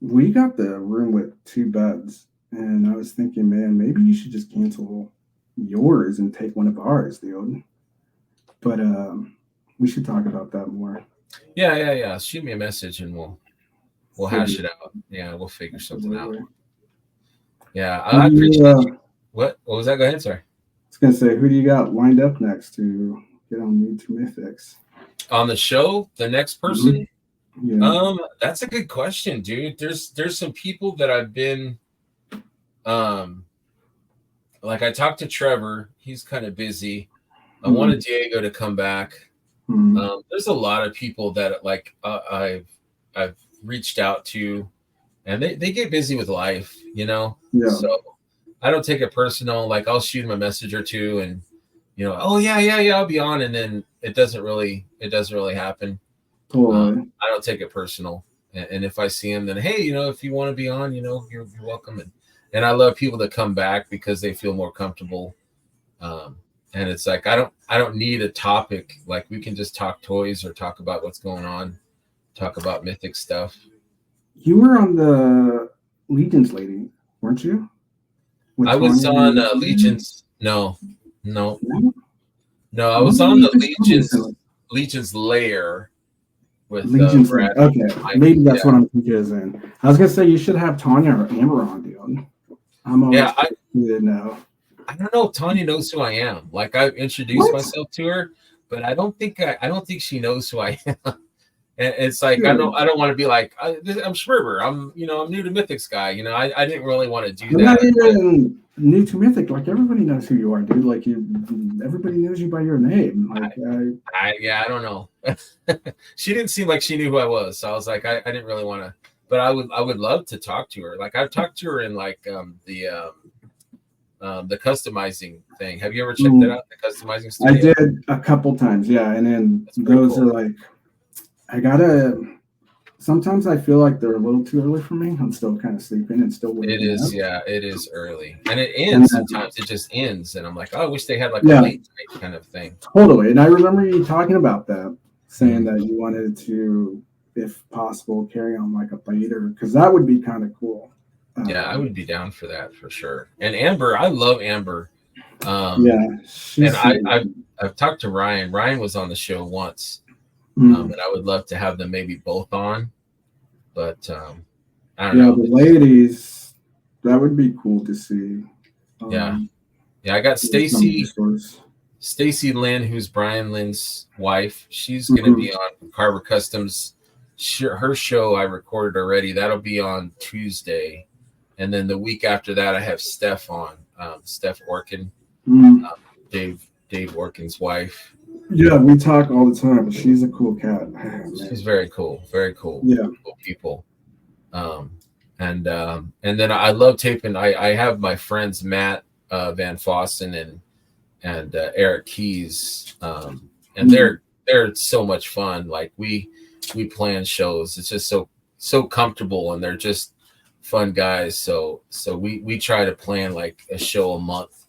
We got the room with 2 beds, and I was thinking, man, maybe you should just cancel yours and take one of ours, dude. But we should talk about that more. Yeah. Shoot me a message and we'll hash it out. Yeah, we'll figure something out. Yeah, I appreciate you. What was that? Go ahead, sorry. I was gonna say, who do you got lined up next to get on New to Mythics? On the show, the next person? Yeah. That's a good question, dude. There's some people that I've been like I talked to Trevor, he's kind of busy. I wanted Diego to come back. There's a lot of people that like I've reached out to, and they get busy with life, you know. Yeah. So I don't take it personal. Like I'll shoot him a message or two, and you know, oh yeah, I'll be on, and then it doesn't really happen. I don't take it personal, and if I see him, then hey, you know, if you want to be on, you know, you're welcome. And I love people that come back because they feel more comfortable. And it's like I don't need a topic. Like we can just talk toys or talk about what's going on, talk about Mythic stuff. You were on the Legions lady, weren't you? I was on Legions. No. I was on the Legions layer with Legions. Brad. Okay, maybe that's what I'm confusing. I was gonna say you should have Tanya or Amber on, dude. I'm always now. I don't know if Tanya knows who I am. Like I've introduced myself to her, but I don't think she knows who I am. And it's like I don't want to be like I'm Schmerber. I'm new to Mythics guy. You know, I didn't really want to do that. Not even new to Mythic. Like everybody knows who you are, dude. Like everybody knows you by your name. Like I don't know. She didn't seem like she knew who I was, so I was like I didn't really want to. But I would love to talk to her. Like I've talked to her in like the customizing thing. Have you ever checked that out? The customizing studio? I did a couple times, yeah. And then those are like, sometimes I feel like they're a little too early for me. I'm still kind of sleeping and still waking up. It is early. And it ends sometimes. It just ends. And I'm like, I wish they had like a late night kind of thing. Totally. And I remember you talking about that, saying that you wanted to, if possible, carry on like a later, because that would be kind of cool. Yeah, I would be down for that for sure. And Amber, I love Amber. And I've talked to Ryan. Ryan was on the show once. And I would love to have them maybe both on. But I don't know. The ladies, that would be cool to see. Yeah, I got Stacy Lynn, who's Brian Lynn's wife. She's going to be on Carver Customs. Her show I recorded already. That'll be on Tuesday. And then the week after that, I have Steph on. Steph Orkin, Dave Orkin's wife. Yeah, we talk all the time. She's a cool cat. She's very cool. Yeah, cool people. And then I love taping. I have my friends Matt Van Fossen and Eric Keys, and they're so much fun. Like we plan shows. It's just so comfortable, and they're just fun guys. So we try to plan like a show a month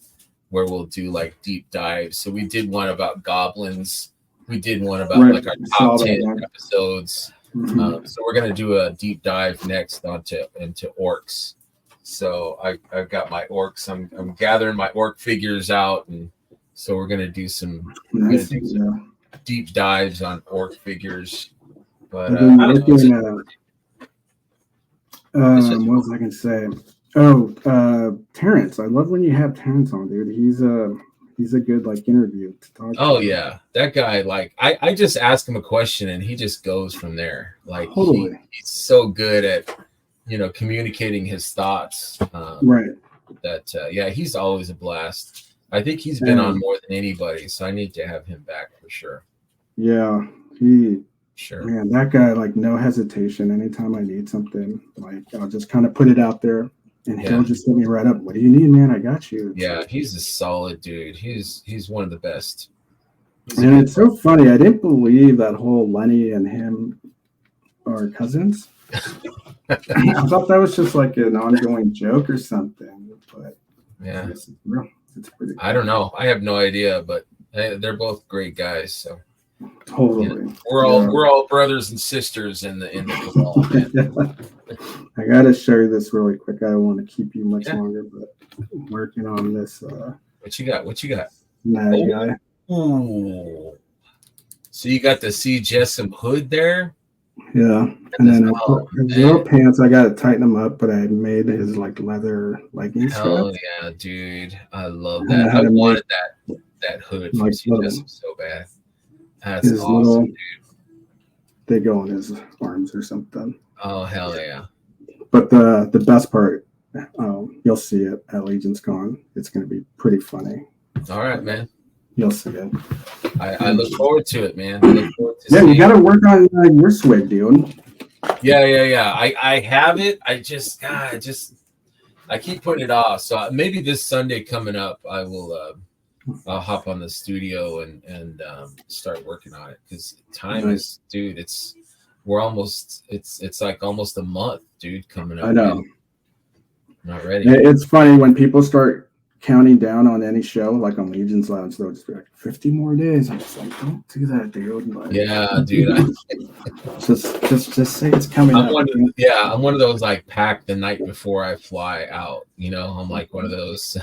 where we'll do like deep dives. So we did one about goblins. We did one about like our top 10 episodes. So we're gonna do a deep dive next into orcs. So I've got my orcs. I'm gathering my orc figures out, and so we're gonna do some deep dives on orc figures. But I don't know. What was I gonna say? Oh, Terrence. I love when you have Terrence on, dude. He's a good like interview to talk. Oh yeah, that guy. Like I just ask him a question and he just goes from there. Like totally. He's so good at communicating his thoughts. Right. That he's always a blast. I think he's been on more than anybody, so I need to have him back for sure. Yeah, Sure. Man, that guy, like, no hesitation. Anytime I need something, like, I'll just kind of put it out there, and he'll just hit me right up. What do you need, man? I got you. He's a solid dude. He's one of the best. And it's so funny. I didn't believe that whole Lenny and him are cousins. I thought that was just like an ongoing joke or something. But yeah, it's real. It's pretty cool. I don't know. I have no idea, but they're both great guys. So. Totally. We're all brothers and sisters in the cabal, man. I gotta share this really quick. I don't want to keep you much longer, but I'm working on this. What you got? Guy. Ooh. So you got the C. Jessam hood there? Yeah. And then his little pants, I gotta tighten them up, but I made his like leather leggings. Hell yeah, dude. I love that. I wanted that hood from C. Jessam so bad. That's his awesome, little, dude. They go on his arms or something. Oh hell yeah! But the best part, you'll see it at Legion's Con. It's going to be pretty funny. All right, man. You'll see it. I look forward to it, man. I look forward to you got to work on your swig, dude. Yeah. I have it. I keep putting it off. So maybe this Sunday coming up, I will. I'll hop on the studio and start working on it because time is, dude. It's like almost a month, dude, coming up. I know. Man. Not ready. It's funny when people start counting down on any show, like on Legion's Lounge, they'll just be like 50 more days. I'm just like, don't do that, dude. Like, yeah, dude. just say it's coming. I'm one of those like pack the night before I fly out. I'm like one of those.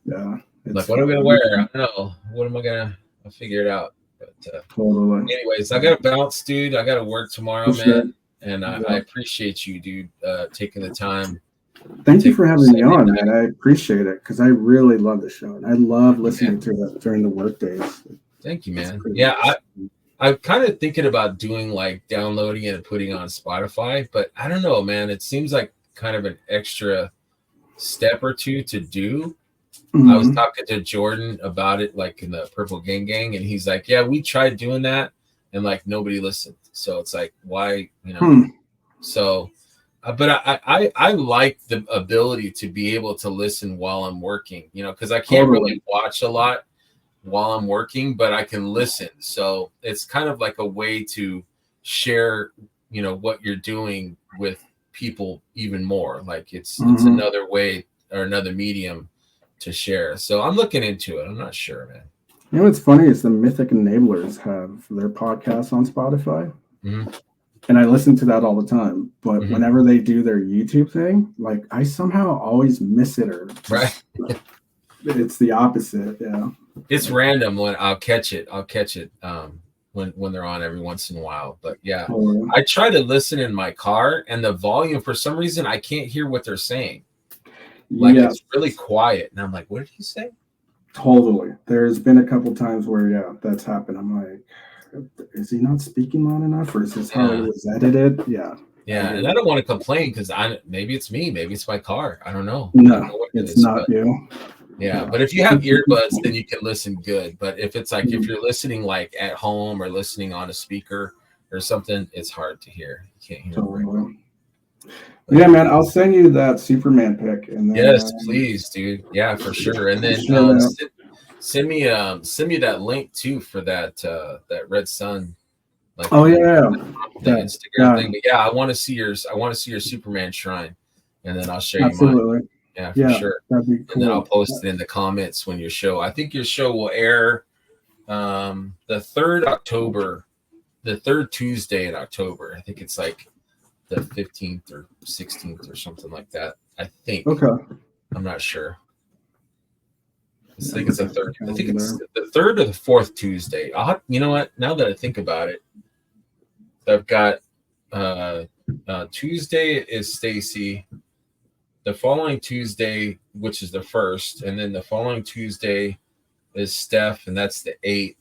Yeah. Like, what am I gonna wear? I don't know. What am I gonna? I'll figure it out. But totally. Anyways, I gotta bounce, dude. I gotta work tomorrow, man. Sure. And I appreciate you, dude, taking the time. Thank you for having me on, man. I appreciate it because I really love the show and I love listening to it during the work days. Thank you, man. Yeah, I'm kind of thinking about doing like downloading it and putting it on Spotify, but I don't know, man. It seems like kind of an extra step or two to do. Mm-hmm. I was talking to Jordan about it, like in the Purple Gang, and he's like, "Yeah, we tried doing that, and like nobody listened. So it's like, why, So, but I like the ability to be able to listen while I'm working, because I can't really watch a lot while I'm working, but I can listen. So it's kind of like a way to share, what you're doing with people even more. Like it's another way or another medium to share. So I'm looking into it. I'm not sure, man. What's funny is the Mythic Enablers have their podcasts on Spotify. Mm-hmm. And I listen to that all the time. But whenever they do their YouTube thing, like I somehow always miss it or it's the opposite. Yeah. It's random when I'll catch it. When they're on every once in a while. But yeah, I try to listen in my car and the volume, for some reason, I can't hear what they're saying. Like it's really quiet. And I'm like, what did he say? Totally. There's been a couple times where, that's happened. I'm like, is he not speaking loud enough? Or is this how it was edited? Yeah. Yeah, and I don't want to complain because maybe it's me, maybe it's my car. I don't know. No, I don't know what it it's is, not you. yeah, but if you have earbuds, then you can listen good. But if it's like if you're listening like at home or listening on a speaker or something, it's hard to hear. You can't hear it very well. Yeah, man, I'll send you that Superman pic, and then yes, please, dude. Yeah, for sure. And then send me that link too for that Red Sun. Like the Instagram thing. But yeah, I want to see your Superman shrine, and then I'll show you mine. Yeah, for sure. That'd be cool. And then I'll post it in the comments when your show. I think your show will air the 3rd October, the 3rd Tuesday in October. I think it's like the 15th or 16th or something like that. I think. Okay. I'm not sure. I think it's the 3rd. I think it's the 3rd or the 4th Tuesday. You know what? Now that I think about it, I've got Tuesday is Stacy. The following Tuesday, which is the 1st, and then the following Tuesday is Steph, and that's the 8th.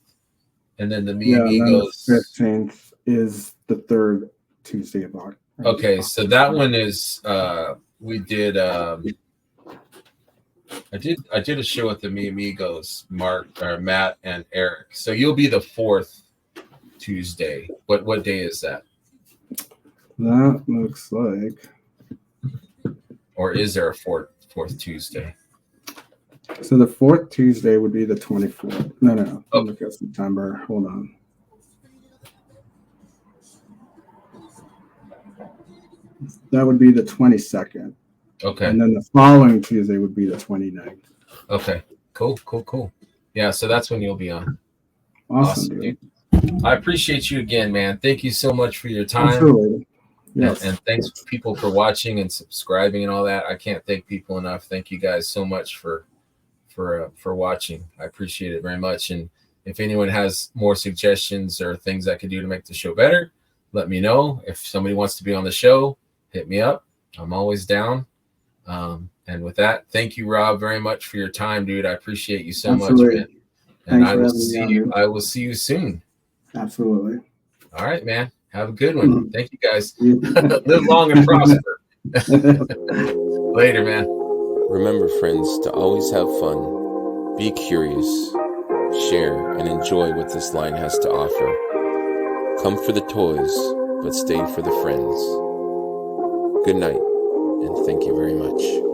And then the Me Amigos. The 15th is the 3rd Tuesday of October. Okay, so that one is we did I did a show with the Me Amigos, Matt and Eric. So you'll be the 4th Tuesday. What day is that? That looks like. Or is there a fourth Tuesday? So the 4th Tuesday would be the 24th. No. Oh. Look at September. Hold on. That would be the 22nd. Okay. And then the following Tuesday would be the 29th. Okay. Cool. Yeah, so that's when you'll be on. Awesome, dude. I appreciate you again, man. Thank you so much for your time. Absolutely. Yes. And thanks people for watching and subscribing and all that. I can't thank people enough. Thank you guys so much for watching. I appreciate it very much. And if anyone has more suggestions or things I could do to make the show better, let me know. If somebody wants to be on the show, hit me up. I'm always down. And with that, thank you, Rob, very much for your time, dude. I appreciate you so much, man. And I will see you soon. Absolutely. All right, man. Have a good one. Thank you, guys. Live long and prosper. Later, man. Remember, friends, to always have fun, be curious, share, and enjoy what this line has to offer. Come for the toys, but stay for the friends. Good night, and thank you very much.